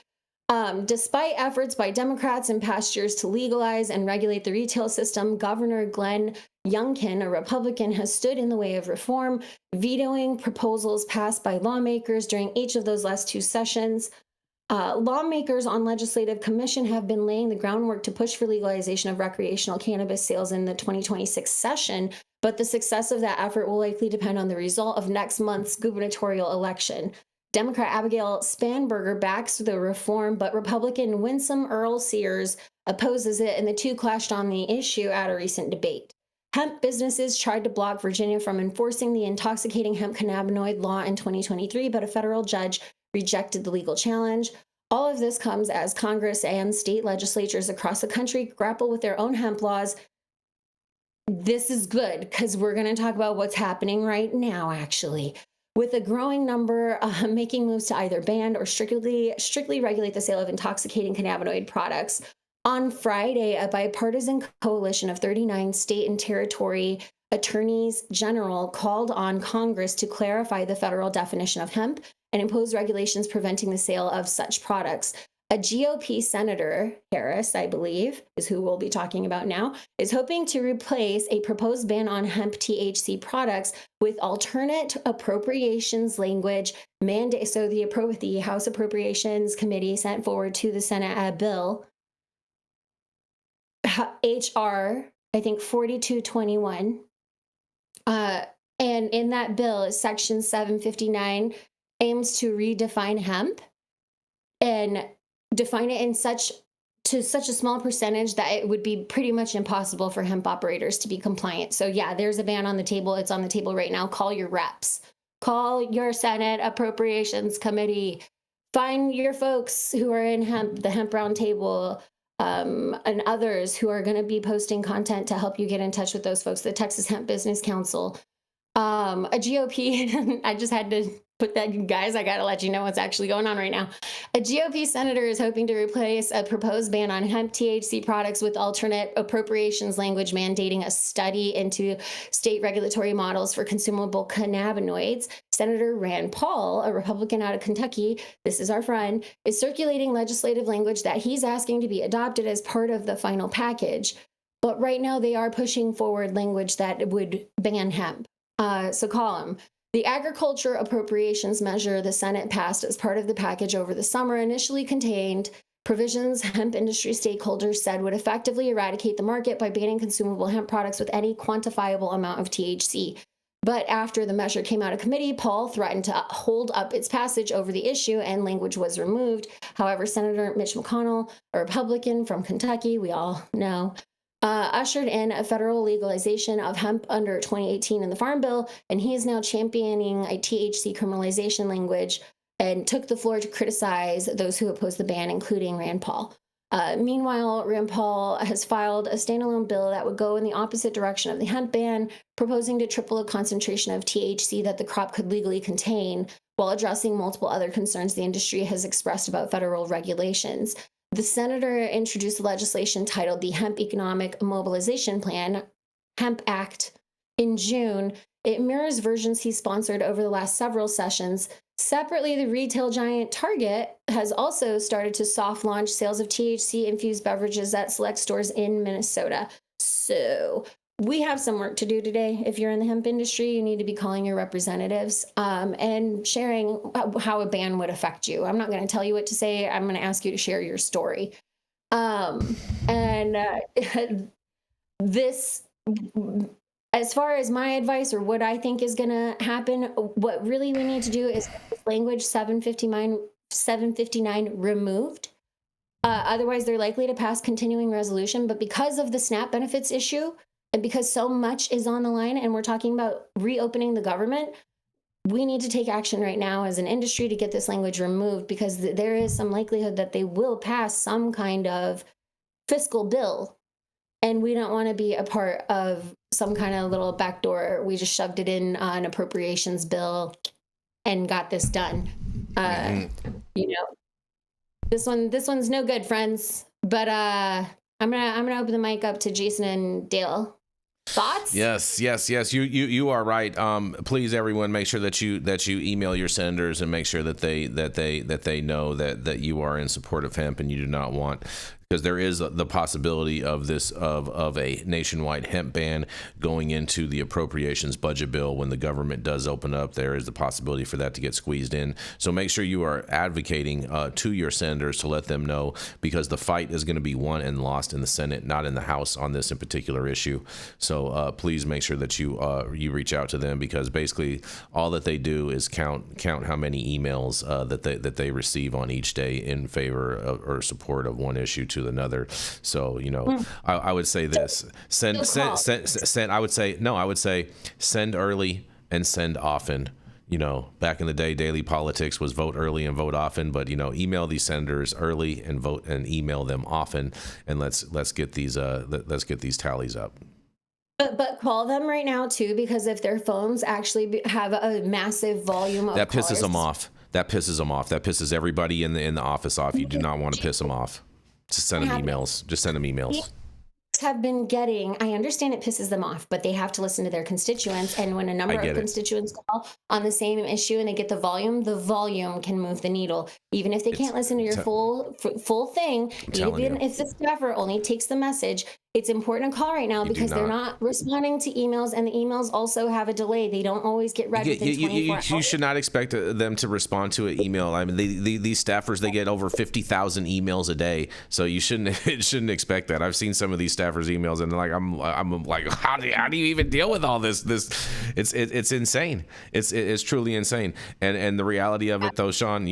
Despite efforts by Democrats in past years to legalize and regulate the retail system, Governor Glenn Youngkin, a Republican, has stood in the way of reform, vetoing proposals passed by lawmakers during each of those last two sessions. Lawmakers on Legislative Commission have been laying the groundwork to push for legalization of recreational cannabis sales in the 2026 session, but the success of that effort will likely depend on the result of next month's gubernatorial election. Democrat Abigail Spanberger backs the reform, but Republican Winsome Earl Sears opposes it, and the two clashed on the issue at a recent debate. Hemp businesses tried to block Virginia from enforcing the intoxicating hemp cannabinoid law in 2023, but a federal judge rejected the legal challenge. All of this comes as Congress and state legislatures across the country grapple with their own hemp laws. This is good because we're going to talk about what's happening right now, actually. With a growing number making moves to either ban or strictly regulate the sale of intoxicating cannabinoid products. On Friday, a bipartisan coalition of 39 state and territory attorneys general called on Congress to clarify the federal definition of hemp and impose regulations preventing the sale of such products. A GOP Senator, Harris, I believe, is who we'll be talking about now, is hoping to replace a proposed ban on hemp THC products with alternate appropriations language mandate. So the House Appropriations Committee sent forward to the Senate a bill, HR, I think 4221. And in that bill, Section 759 aims to redefine hemp and define it in such a small percentage that it would be pretty much impossible for hemp operators to be compliant. So yeah, there's a ban on the table. It's on the table right now. Call your reps. Call your Senate Appropriations Committee. Find your folks who are in hemp, the Hemp Roundtable, and others who are going to be posting content to help you get in touch with those folks. The Texas Hemp Business Council. A GOP, I just had to put that, guys, I got to let you know what's actually going on right now. A GOP senator is hoping to replace a proposed ban on hemp THC products with alternate appropriations language mandating a study into state regulatory models for consumable cannabinoids. Senator Rand Paul, a Republican out of Kentucky, this is our friend, is circulating legislative language that he's asking to be adopted as part of the final package. But right now they are pushing forward language that would ban hemp. So call them. The agriculture appropriations measure the Senate passed as part of the package over the summer initially contained provisions hemp industry stakeholders said would effectively eradicate the market by banning consumable hemp products with any quantifiable amount of THC. But after the measure came out of committee, Paul threatened to hold up its passage over the issue and language was removed. However, Senator Mitch McConnell, a Republican from Kentucky, we all know, ushered in a federal legalization of hemp under 2018 in the Farm Bill, and he is now championing a THC criminalization language and took the floor to criticize those who oppose the ban, including Rand Paul. Meanwhile, Rand Paul has filed a standalone bill that would go in the opposite direction of the hemp ban, proposing to triple the concentration of THC that the crop could legally contain, while addressing multiple other concerns the industry has expressed about federal regulations. The senator introduced legislation titled the Hemp Economic Mobilization Plan, Hemp Act, in June. It mirrors versions he sponsored over the last several sessions. Separately, the retail giant Target has also started to soft launch sales of THC-infused beverages at select stores in Minnesota. So we have some work to do today. If you're in the hemp industry, you need to be calling your representatives and sharing how a ban would affect you. I'm not going to tell you what to say. I'm going to ask you to share your story. This, as far as my advice or what I think is going to happen, what really we need to do is language 759 removed. Otherwise, they're likely to pass continuing resolution. But because of the SNAP benefits issue, and because so much is on the line and we're talking about reopening the government, we need to take action right now as an industry to get this language removed, because there is some likelihood that they will pass some kind of fiscal bill. And we don't want to be a part of some kind of little backdoor. We just shoved it in an appropriations bill and got this done. You know, this one's no good, friends. But I'm gonna open the mic up to Jason and Dale. Thoughts? Yes. You are right. Please, everyone, make sure that you email your senators and make sure that they know that you are in support of hemp and you do not want, because there is the possibility of a nationwide hemp ban going into the appropriations budget bill when the government does open up. There is the possibility for that to get squeezed in. So make sure you are advocating to your senators to let them know, because the fight is going to be won and lost in the Senate, not in the House on this in particular issue. So please make sure that you reach out to them, because basically all that they do is count how many emails that they receive on each day in favor of, or support of one issue to another. So I would say this: I would say send early and send often. Back in the day, daily politics was vote early and vote often, but email these senators early and vote and email them often, and let's get these tallies up. But call them right now too, because if their phones actually have a massive volume of that pisses callers, them off. That pisses everybody in the office off. You do not want to piss them off. Just send them emails. Just send them emails. Have been getting, I understand it pisses them off, but they have to listen to their constituents, and when a number of constituents call on the same issue and they get the volume can move the needle, even if they can't listen to your full thing. Even if the staffer only takes the message, it's important to call right now, because they're not responding to emails, and the emails also have a delay. They don't always get read within 24 hours. You should not expect them to respond to an email. I mean, these staffers, they get over 50,000 emails a day, so you shouldn't expect that. I've seen some of these staffers' emails, and I'm like, how do you even deal with all this? It's insane. It's truly insane. And the reality of it, though, Shaun,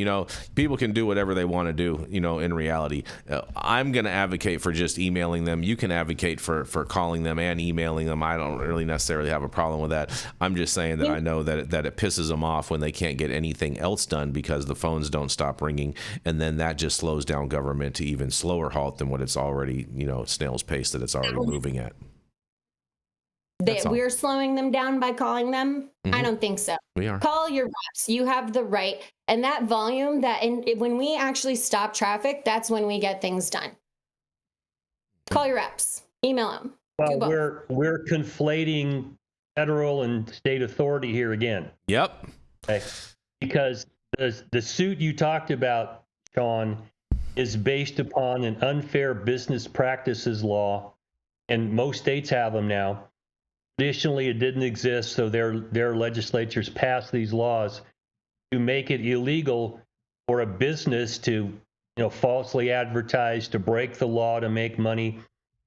people can do whatever they want to do. In reality, I'm going to advocate for just emailing them. You can advocate for calling them and emailing them. I don't really necessarily have a problem with that. I'm just saying that I know that it pisses them off when they can't get anything else done because the phones don't stop ringing, and then that just slows down government to even slower halt than what it's already, snail's pace that it's already moving at. We're slowing them down by calling them? Mm-hmm. I don't think so. We are. Call your reps. You have the right. And that volume, when we actually stop traffic, that's when we get things done. Call your reps. Email them. Well, we're conflating federal and state authority here again. Yep. Okay. Because the suit you talked about, Shaun, is based upon an unfair business practices law, and most states have them now. Traditionally, it didn't exist, so their legislatures passed these laws to make it illegal for a business to, falsely advertise, to break the law, to make money,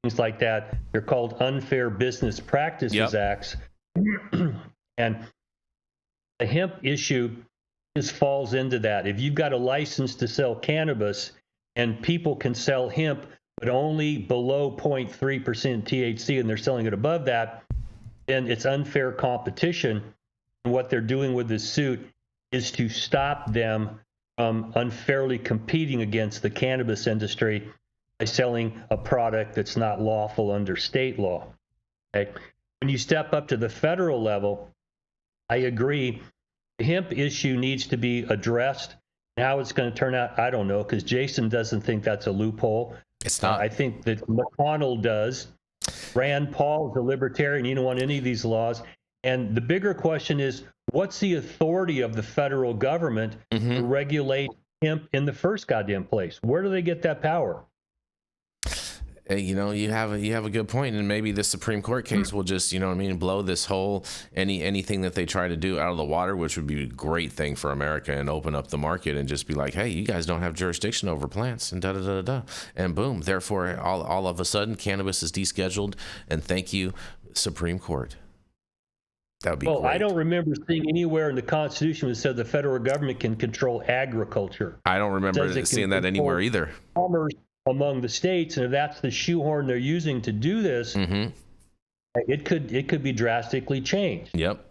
things like that. They're called unfair business practices acts. And the hemp issue just falls into that. If you've got a license to sell cannabis and people can sell hemp, but only below 0.3% THC, and they're selling it above that, then it's unfair competition. And what they're doing with this suit is to stop them from unfairly competing against the cannabis industry by selling a product that's not lawful under state law. Okay? When you step up to the federal level, I agree, the hemp issue needs to be addressed. How it's going to turn out, I don't know, because Jason doesn't think that's a loophole. It's not. I think that McConnell does. Rand Paul is a libertarian. You don't want any of these laws. And the bigger question is, what's the authority of the federal government to regulate hemp in the first goddamn place? Where do they get that power? You have a good point, and maybe the Supreme Court case will just, blow this whole anything that they try to do out of the water, which would be a great thing for America, and open up the market and just be like, hey, you guys don't have jurisdiction over plants, and and boom, therefore all of a sudden cannabis is descheduled, and thank you, Supreme Court. That would be great. I don't remember seeing anywhere in the Constitution that said the federal government can control agriculture. I don't remember seeing that anywhere either. Commerce among the states, and if that's the shoehorn they're using to do this, it could be drastically changed. Yep.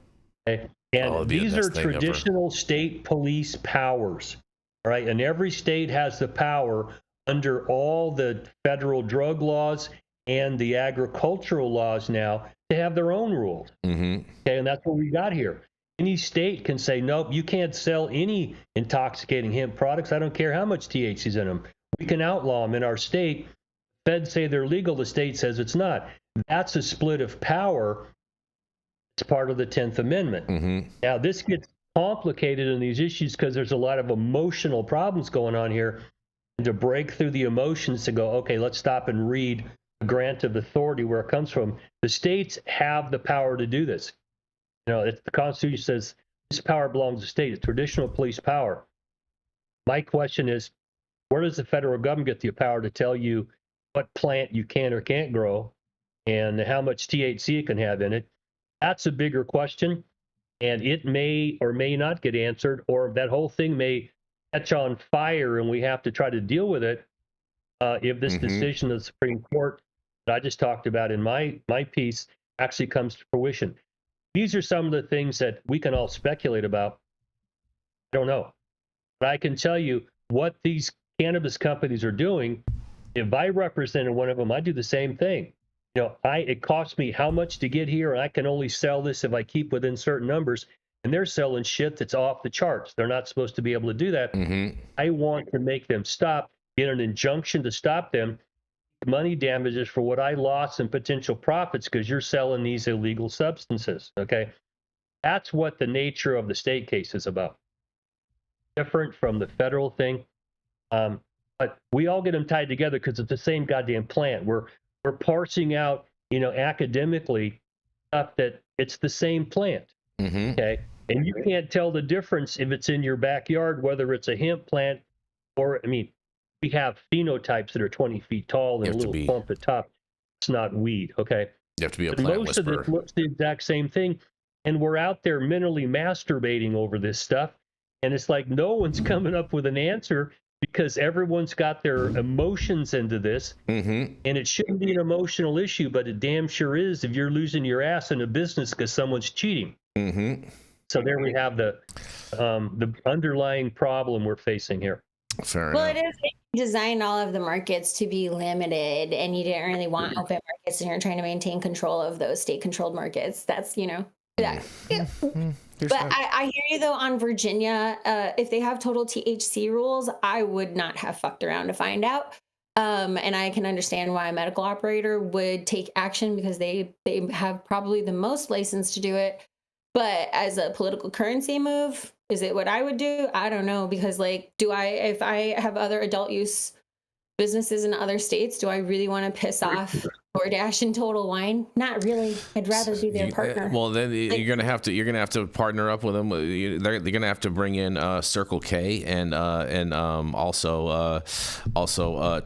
Okay? And these are traditional state police powers, right? And every state has the power under all the federal drug laws and the agricultural laws now to have their own rules. Okay, and that's what we got here. Any state can say, nope, you can't sell any intoxicating hemp products. I don't care how much THC is in them. We can outlaw them in our state. Feds say they're legal. The state says it's not. That's a split of power. It's part of the 10th Amendment. Now, this gets complicated in these issues because there's a lot of emotional problems going on here. And to break through the emotions to go, okay, let's stop and read the grant of authority where it comes from. The states have the power to do this. The Constitution says this power belongs to the state. It's traditional police power. My question is, where does the federal government get the power to tell you what plant you can or can't grow and how much THC it can have in it? That's a bigger question, and it may or may not get answered, or that whole thing may catch on fire and we have to try to deal with it if this decision of the Supreme Court that I just talked about in my piece actually comes to fruition. These are some of the things that we can all speculate about. I don't know. But I can tell you what these cannabis companies are doing. If I represented one of them, I'd do the same thing. It costs me how much to get here, and I can only sell this if I keep within certain numbers. And they're selling shit that's off the charts. They're not supposed to be able to do that. I want to make them stop, get an injunction to stop them, money damages for what I lost and potential profits because you're selling these illegal substances. Okay, that's what the nature of the state case is about. Different from the federal thing, but we all get them tied together because it's the same goddamn plant. We're parsing out, academically stuff that it's the same plant. Okay, and you can't tell the difference if it's in your backyard, whether it's a hemp plant or, we have phenotypes that are 20 feet tall and a little clump at top. It's not weed, okay? You have to be a plant whisperer. Most of it looks the exact same thing, and we're out there mentally masturbating over this stuff, and it's like no one's coming up with an answer because everyone's got their emotions into this, and it shouldn't be an emotional issue, but it damn sure is if you're losing your ass in a business because someone's cheating. So there we have the underlying problem we're facing here. Fair Well, enough. it is. They designed all of the markets to be limited, and you didn't really want open markets, and you're trying to maintain control of those state-controlled markets. That's, that. But I hear you, though, on Virginia. If they have total THC rules, I would not have fucked around to find out. And I can understand why a medical operator would take action because they have probably the most license to do it. But as a political currency move, is it what I would do? I don't know, because if I have other adult use businesses in other states, do I really want to piss off DoorDash and Total Wine? Not really. I'd rather be their partner. Well, then you're gonna have to partner up with them. They're gonna have to bring in Circle K and also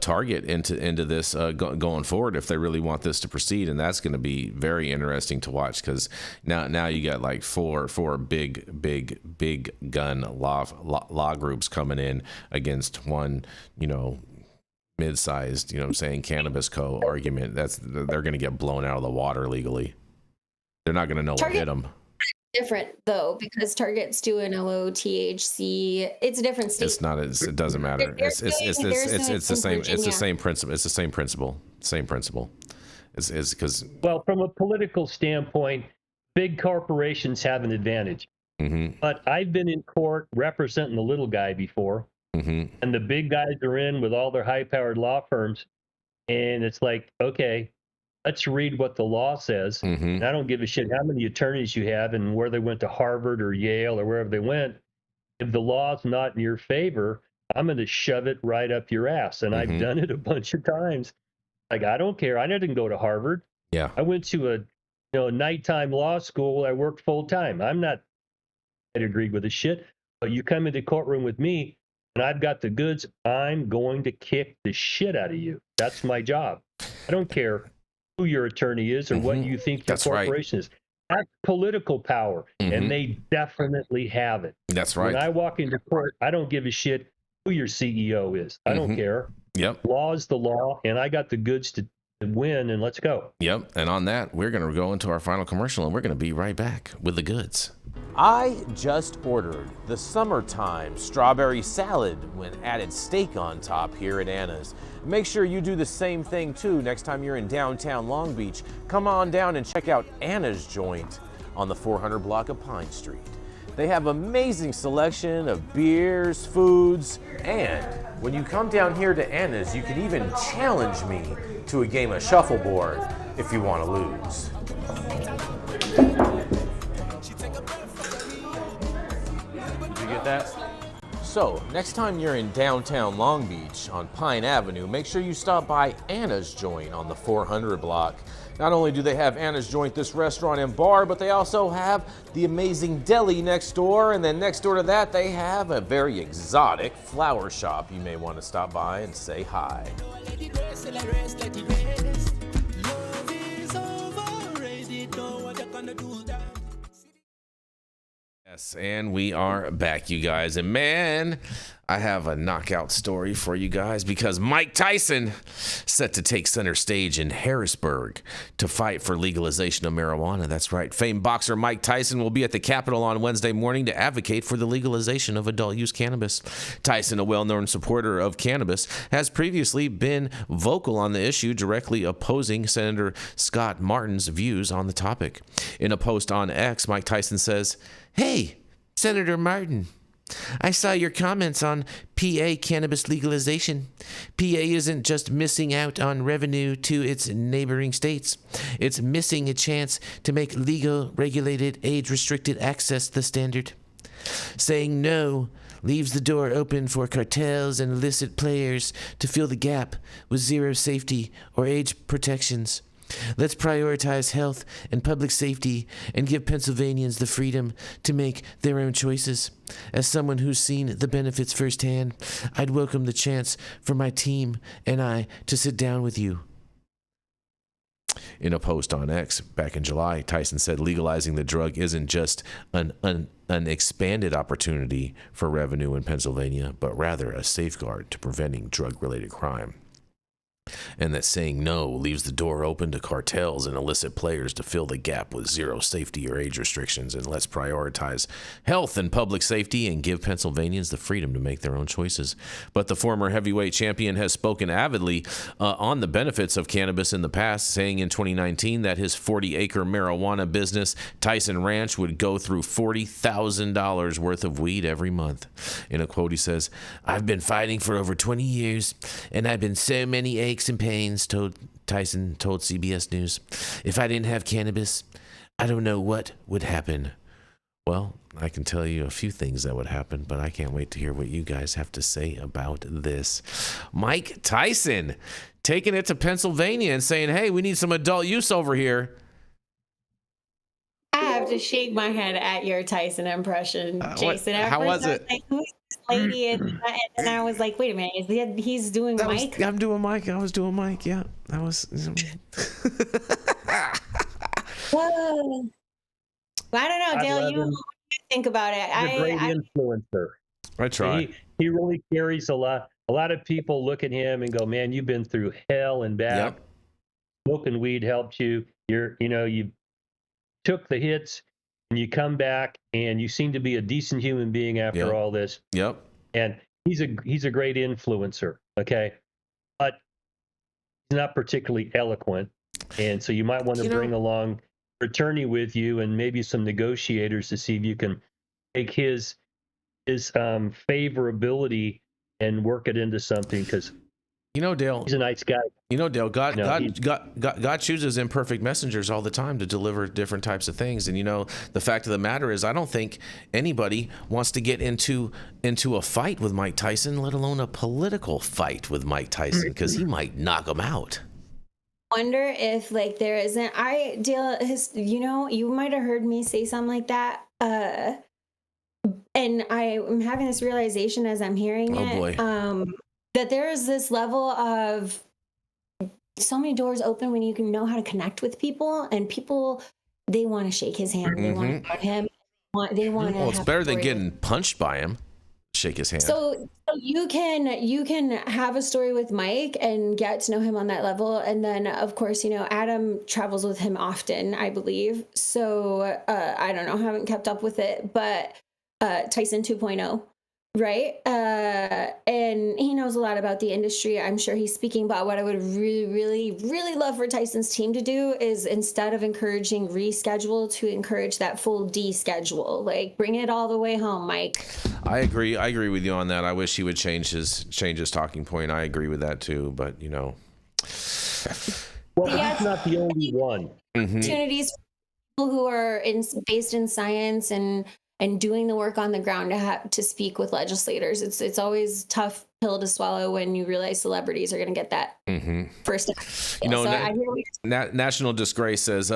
Target into this going forward if they really want this to proceed, and that's going to be very interesting to watch because now you got like four big gun law groups coming in against one, mid-sized, Cannabis Co. argument. They're going to get blown out of the water legally. They're not going to know what hit them. Different though, because Target's doing a low THC. It's a different state. It's not. It doesn't matter. It's the same. It's the same principle. It's the same principle. Same principle. It's because. Well, from a political standpoint, big corporations have an advantage. But I've been in court representing the little guy before. And the big guys are in with all their high-powered law firms, and it's like, okay, let's read what the law says. And I don't give a shit how many attorneys you have and where they went to Harvard or Yale or wherever they went. If the law's not in your favor, I'm going to shove it right up your ass. And I've done it a bunch of times. Like, I don't care. I didn't go to Harvard. Yeah, I went to a nighttime law school. I worked full time. I'm not agreed with the shit. But you come into the courtroom with me, and I've got the goods, I'm going to kick the shit out of you. That's my job. I don't care who your attorney is or what you think your corporation is. That's political power, and they definitely have it. That's right. When I walk into court, I don't give a shit who your CEO is. I don't care. Yep. Law is the law, and I got the goods to win, and let's go. Yep. And on that, we're going to go into our final commercial, and we're going to be right back with the goods. I just ordered the summertime strawberry salad with added steak on top here at Anna's. Make sure you do the same thing too next time you're in downtown Long Beach. Come on down and check out Anna's joint on the 400 block of Pine Street. They have amazing selection of beers, foods, and when you come down here to Anna's, you can even challenge me to a game of shuffleboard. if you want to lose. Did you get that? So, next time you're in downtown Long Beach on Pine Avenue, make sure you stop by Anna's Joint on the 400 block. Not only do they have Anna's Joint, this restaurant and bar, but they also have the amazing deli next door, and then next door to that they have a very exotic flower shop. You may want to stop by and say hi. Yes, and we are back, you guys. And man, I have a knockout story for you guys because Mike Tyson set to take center stage in Harrisburg to fight for legalization of marijuana. That's right. Famed boxer Mike Tyson will be at the Capitol on Wednesday morning to advocate for the legalization of adult use cannabis. Tyson, a well-known supporter of cannabis, has previously been vocal on the issue, directly opposing Senator Scott Martin's views on the topic. In a post on X, Mike Tyson says, "Hey, Senator Martin, I saw your comments on PA cannabis legalization. PA isn't just missing out on revenue to its neighboring states. It's missing a chance to make legal, regulated, age-restricted access the standard. Saying no leaves the door open for cartels and illicit players to fill the gap with zero safety or age protections. Let's prioritize health and public safety and give Pennsylvanians the freedom to make their own choices. As someone who's seen the benefits firsthand, I'd welcome the chance for my team and I to sit down with you." In a post on X back in July, Tyson said legalizing the drug isn't just an expanded opportunity for revenue in Pennsylvania, but rather a safeguard to preventing drug-related crime. And that saying no leaves the door open to cartels and illicit players to fill the gap with zero safety or age restrictions. And let's prioritize health and public safety and give Pennsylvanians the freedom to make their own choices. But the former heavyweight champion has spoken avidly on the benefits of cannabis in the past, saying in 2019 that his 40-acre marijuana business, Tyson Ranch, would go through $40,000 worth of weed every month. In a quote, he says, "I've been fighting for over 20 years, and I've been so many aches and pains," Tyson told CBS News. "If I didn't have cannabis, I don't know what would happen." Well, I can tell you a few things that would happen, but I can't wait to hear what you guys have to say about this. Mike Tyson taking it to Pennsylvania and saying, "Hey, we need some adult use over here." I have to shake my head at your Tyson impression, Jason. How was it? Like, who's this lady? And then I was like, wait a minute, he's doing Mike? I'm doing Mike. I was doing Mike. Yeah, that was. Whoa. Well, I don't know, Dale. What do you think about it? He's a great influencer. I try. He really carries a lot. A lot of people look at him and go, "Man, you've been through hell and back. Yep. Smoking weed helped you. You took the hits and you come back and you seem to be a decent human being after all this." Yep. And he's a great influencer. Okay. But he's not particularly eloquent. And so you might want to bring along an attorney with you and maybe some negotiators to see if you can take his favorability and work it into something, because Dale, he's a nice guy. Dale, God chooses imperfect messengers all the time to deliver different types of things. And the fact of the matter is, I don't think anybody wants to get into a fight with Mike Tyson, let alone a political fight with Mike Tyson, because he might knock him out. Wonder if there isn't. You might have heard me say something like that. And I'm having this realization as I'm hearing it. Oh boy. That there is this level of so many doors open when you can know how to connect with people, and people, they want to shake his hand. They want to know him. They want to. Well, it's better than getting punched by him. Shake his hand. So you can have a story with Mike and get to know him on that level, and then of course Adam travels with him often, I believe. So I don't know, haven't kept up with it, but Tyson 2.0. Right. And he knows a lot about the industry. I'm sure he's speaking about what I would really, really, really love for Tyson's team to do is, instead of encouraging reschedule, to encourage that full deschedule. Bring it all the way home, Mike. I agree with you on that. I wish he would change his talking point. I agree with that too, but Well, he's not the only one. Opportunities for people who are based in science and doing the work on the ground to speak with legislators. It's always tough pill to swallow when you realize celebrities are going to get that first. You know, so National Disgrace says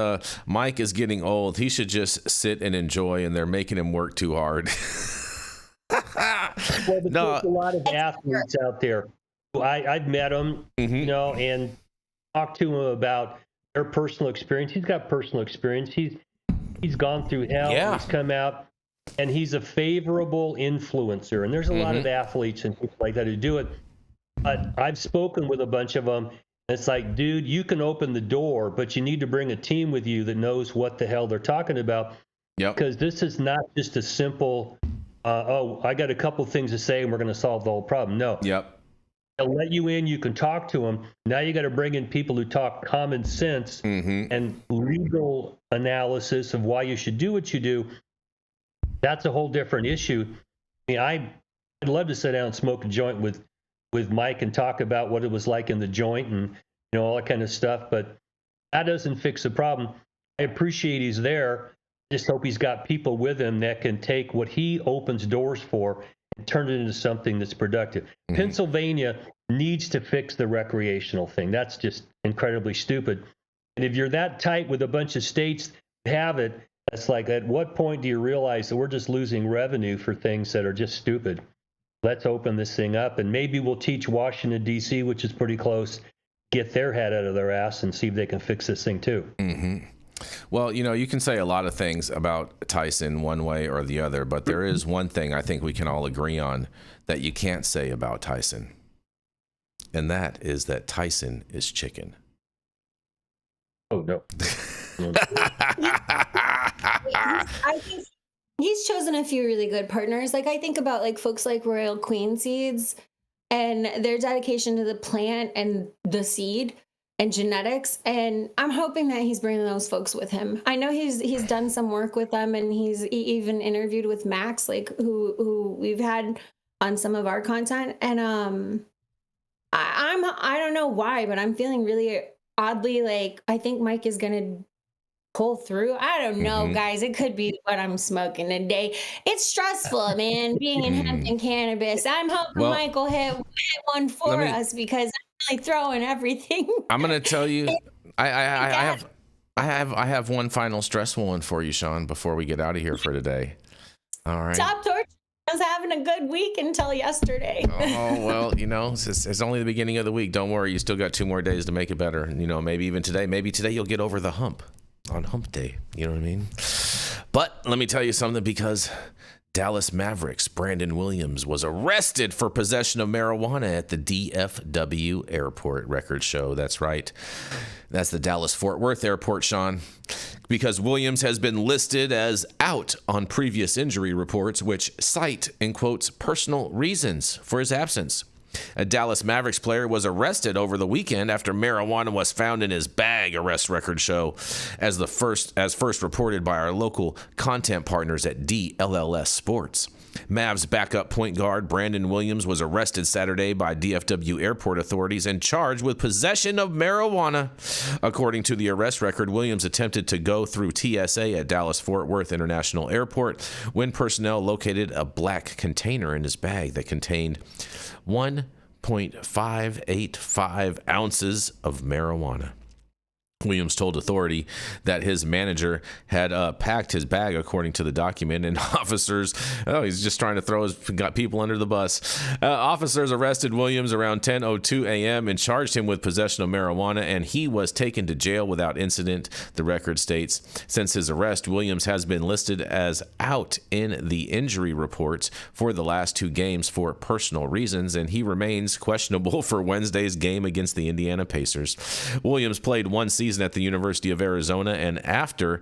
Mike is getting old. He should just sit and enjoy, and they're making him work too hard. Well, there's a lot of athletes out there. I've met them, you know, and talked to them about their personal experience. He's got personal experience. He's gone through hell. Yeah. He's come out, and he's a favorable influencer. And there's a lot of athletes and people like that who do it. But I've spoken with a bunch of them. And it's like, dude, you can open the door, but you need to bring a team with you that knows what the hell they're talking about. Yep. Because this is not just a simple, I got a couple things to say and we're going to solve the whole problem. No. Yep. They'll let you in. You can talk to them. Now you got to bring in people who talk common sense and legal analysis of why you should do what you do. That's a whole different issue. I mean, I'd love to sit down and smoke a joint with Mike and talk about what it was like in the joint and, you know, all that kind of stuff. But that doesn't fix the problem. I appreciate he's there. Just hope he's got people with him that can take what he opens doors for and turn it into something that's productive. Pennsylvania needs to fix the recreational thing. That's just incredibly stupid. And if you're that tight with a bunch of states that have it, it's like, at what point do you realize that we're just losing revenue for things that are just stupid? Let's open this thing up, and maybe we'll teach Washington, D.C., which is pretty close, get their head out of their ass and see if they can fix this thing too. Well, you know, you can say a lot of things about Tyson one way or the other, but there is one thing I think we can all agree on that you can't say about Tyson, and that is that Tyson is chicken. Oh, no. I think he's chosen a few really good partners. Like, I think about like folks like Royal Queen Seeds and their dedication to the plant and the seed and genetics. And I'm hoping that he's bringing those folks with him. I know he's done some work with them, and he's even interviewed with Max, like who we've had on some of our content. And I don't know why, but I'm feeling really oddly like I think Mike is gonna pull through. I don't know, guys. It could be what I'm smoking today. It's stressful, man, being in hemp and cannabis. I'm hoping Mike will hit one for us because I'm really throwing everything. I'm gonna tell you, I have one final stressful one for you, Shaun, before we get out of here for today. All right. Top torch. I was having a good week until yesterday. Oh, well, you know, it's only the beginning of the week. Don't worry. You still got 2 more days to make it better. You know, maybe even today. Maybe today you'll get over the hump on hump day. You know what I mean? But let me tell you something, because Dallas Mavericks Brandon Williams was arrested for possession of marijuana at the DFW Airport. Records show that's right. That's the Dallas-Fort Worth Airport, Shaun, because Williams has been listed as out on previous injury reports, which cite, in quotes, personal reasons for his absence. A Dallas Mavericks player was arrested over the weekend after marijuana was found in his bag, arrest records show, as first reported by our local content partners at DLLS Sports. Mavs backup point guard Brandon Williams was arrested Saturday by DFW Airport authorities and charged with possession of marijuana. According to the arrest record, Williams attempted to go through TSA at Dallas-Fort Worth International Airport when personnel located a black container in his bag that contained 1.585 ounces of marijuana. Williams told authority that his manager had packed his bag, according to the document, and officers, he's just trying to got people under the bus. Officers arrested Williams around 10:02 a.m. and charged him with possession of marijuana, and he was taken to jail without incident, the record states. Since his arrest, Williams has been listed as out in the injury reports for the last 2 games for personal reasons, and he remains questionable for Wednesday's game against the Indiana Pacers. Williams played 1 season at the University of Arizona, and after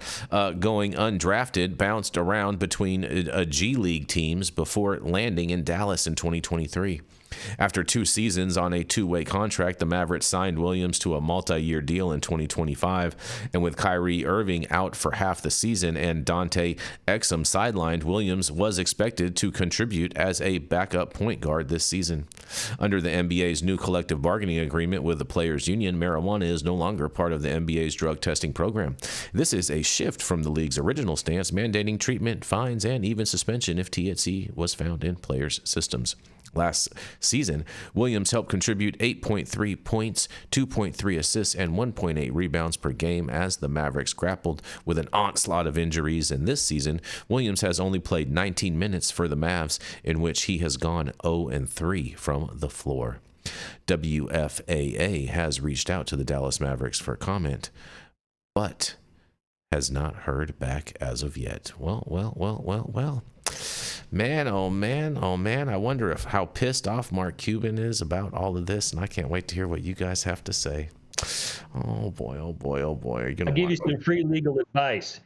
going undrafted, bounced around between G League teams before landing in Dallas in 2023. After 2 seasons on a 2-way contract, the Mavericks signed Williams to a multi-year deal in 2025. And with Kyrie Irving out for half the season and Dante Exum sidelined, Williams was expected to contribute as a backup point guard this season. Under the NBA's new collective bargaining agreement with the Players Union, marijuana is no longer part of the NBA's drug testing program. This is a shift from the league's original stance, mandating treatment, fines, and even suspension if THC was found in players' systems. Last season, Williams helped contribute 8.3 points, 2.3 assists, and 1.8 rebounds per game as the Mavericks grappled with an onslaught of injuries. And this season, Williams has only played 19 minutes for the Mavs, in which he has gone 0-3 from the floor. WFAA has reached out to the Dallas Mavericks for comment, but has not heard back as of yet. Well. Man, oh man, I wonder how pissed off Mark Cuban is about all of this, and I can't wait to hear what you guys have to say. Oh boy. Are you gonna I'll give you some free legal advice.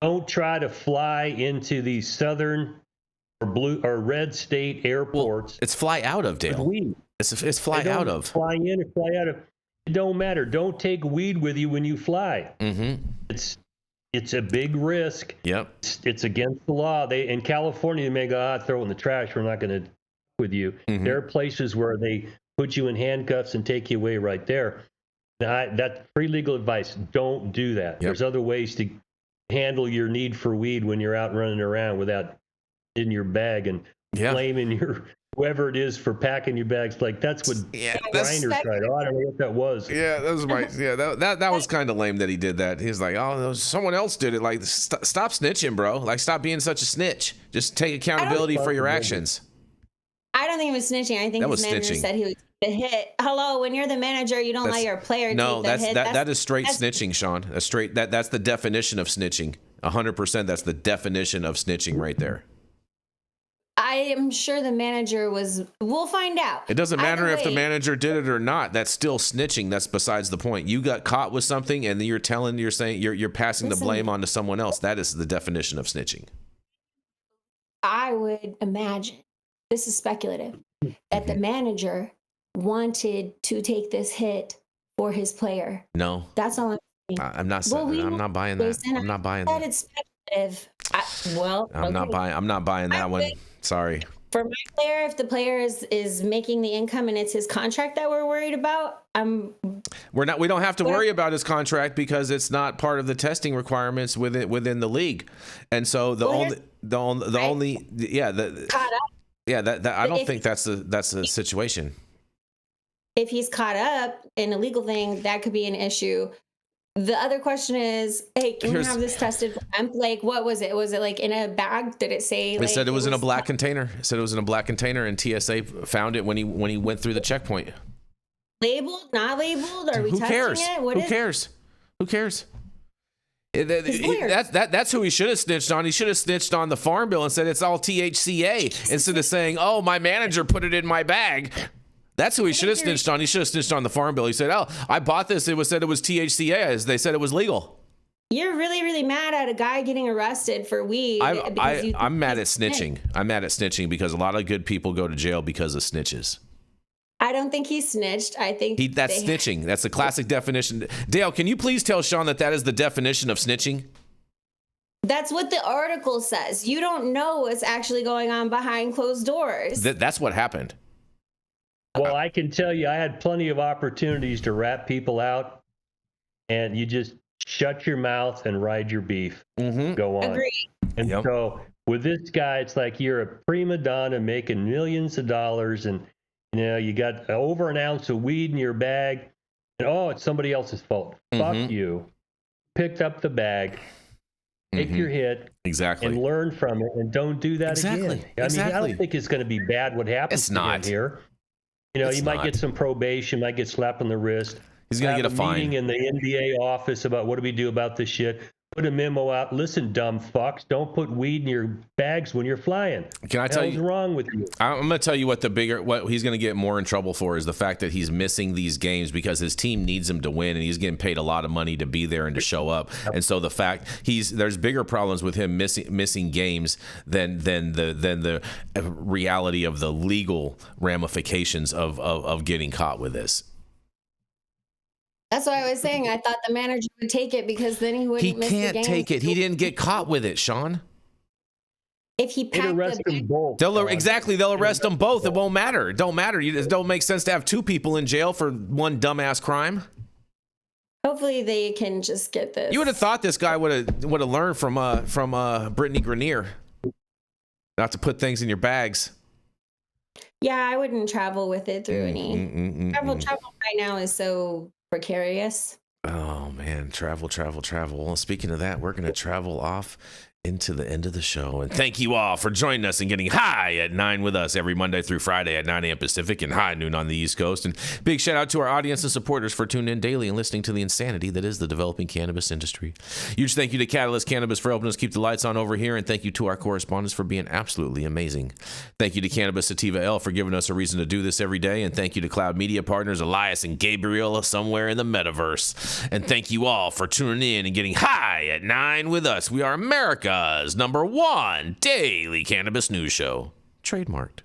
Don't try to fly into these southern or blue or red state airports. It's fly out of, Dale. Weed. It's fly out of. Fly in or fly out of. It don't matter. Don't take weed with you when you fly. Mm-hmm. It's a big risk. Yep. It's against the law. In California, they may go, throw it in the trash. We're not going to with you. Mm-hmm. There are places where they put you in handcuffs and take you away right there. Now, that's free legal advice. Don't do that. Yep. There's other ways to handle your need for weed when you're out running around without in your bag and blaming your whoever it is for packing your bags. Like that's what Grindr tried. Oh, I don't know what that was. Yeah, that was that was kind of lame that he did that. He's like, oh, someone else did it. Like, stop snitching, bro. Like, stop being such a snitch. Just take accountability for your actions. I don't think it was snitching. I think his manager said he was the hit. Hello, when you're the manager, you don't let your player take the hit. That is straight snitching, Shaun. That's the definition of snitching. 100%. That's the definition of snitching right there. I am sure the manager was. We'll find out. It doesn't matter if the manager did it or not. That's still snitching. That's besides the point. You got caught with something, and you're passing the blame on to someone else. That is the definition of snitching. I would imagine, this is speculative, that the manager wanted to take this hit for his player. No, that's all I'm saying. I'm not saying. I'm not buying that. I'm not buying that. It's speculative. I'm not buying that one. Sorry. For my player, if the player is making the income and it's his contract that we're worried about, we don't have to worry about his contract because it's not part of the testing requirements within the league. And so I don't think that's the situation. If he's caught up in a legal thing, that could be an issue. The other question is, hey, can we have this tested for hemp? Like, what was it? Was it like in a bag? Did it say? It said it was in a black container. It said it was in a black container, and TSA found it when he went through the checkpoint. Labeled? Not labeled? Are we testing it? Who cares? Who cares? That's who he should have snitched on. He should have snitched on the farm bill and said it's all THCA instead of saying, "Oh, my manager put it in my bag." That's who he should have snitched on. He should have snitched on the farm bill. He said, "Oh, I bought this. It was said it was THCA. They said it was legal." You're really, really mad at a guy getting arrested for weed. I'm mad at snitching. I'm mad at snitching because a lot of good people go to jail because of snitches. I don't think he snitched. I think that's snitching. That's the classic definition. Dale, can you please tell Shaun that is the definition of snitching? That's what the article says. You don't know what's actually going on behind closed doors. That's what happened. Well, I can tell you, I had plenty of opportunities to rat people out, and you just shut your mouth and ride your beef. Mm-hmm. Go on. Agreed. And so with this guy, it's like you're a prima donna making millions of dollars, and you got over an ounce of weed in your bag, and it's somebody else's fault. Fuck you. Picked up the bag. Take your hit, and learn from it, and don't do that again. I mean, I don't think it's going to be bad what happens to him here. You might get some probation, might get slapped on the wrist. He's going to get a fine. Meeting in the NBA office about what do we do about this shit. put a memo out. Listen, dumb fucks, don't put weed in your bags when you're flying. Can I tell you what's wrong with you? I'm going to tell you what he's going to get more in trouble for is the fact that he's missing these games because his team needs him to win, and he's getting paid a lot of money to be there and to show up. And so the fact there's bigger problems with him missing games than the reality of the legal ramifications of getting caught with this. That's what I was saying. I thought the manager would take it because then he wouldn't miss the game. He can't take it. He didn't get caught with it, Shaun. If he packed them both. They'll arrest them both. It won't matter. It don't matter. It don't make sense to have two people in jail for one dumbass crime. Hopefully they can just get this. You would have thought this guy would have learned from Brittany Grenier not to put things in your bags. Yeah, I wouldn't travel with it through any. Travel right now is so precarious. Oh man, travel. Well, speaking of that, we're gonna travel off into the end of the show, and thank you all for joining us and getting high at 9 with us every Monday through Friday at 9 a.m. Pacific and high noon on the East Coast. And big shout out to our audience and supporters for tuning in daily and listening to the insanity that is the developing cannabis industry. Huge thank you to Catalyst Cannabis for helping us keep the lights on over here, and thank you to our correspondents for being absolutely amazing. Thank you to Cannabis Sativa L for giving us a reason to do this every day, and thank you to Cloud Media partners Elias and Gabriel somewhere in the metaverse. And thank you all for tuning in and getting high at 9 with us. We are America's #1 daily cannabis news show. Trademarked.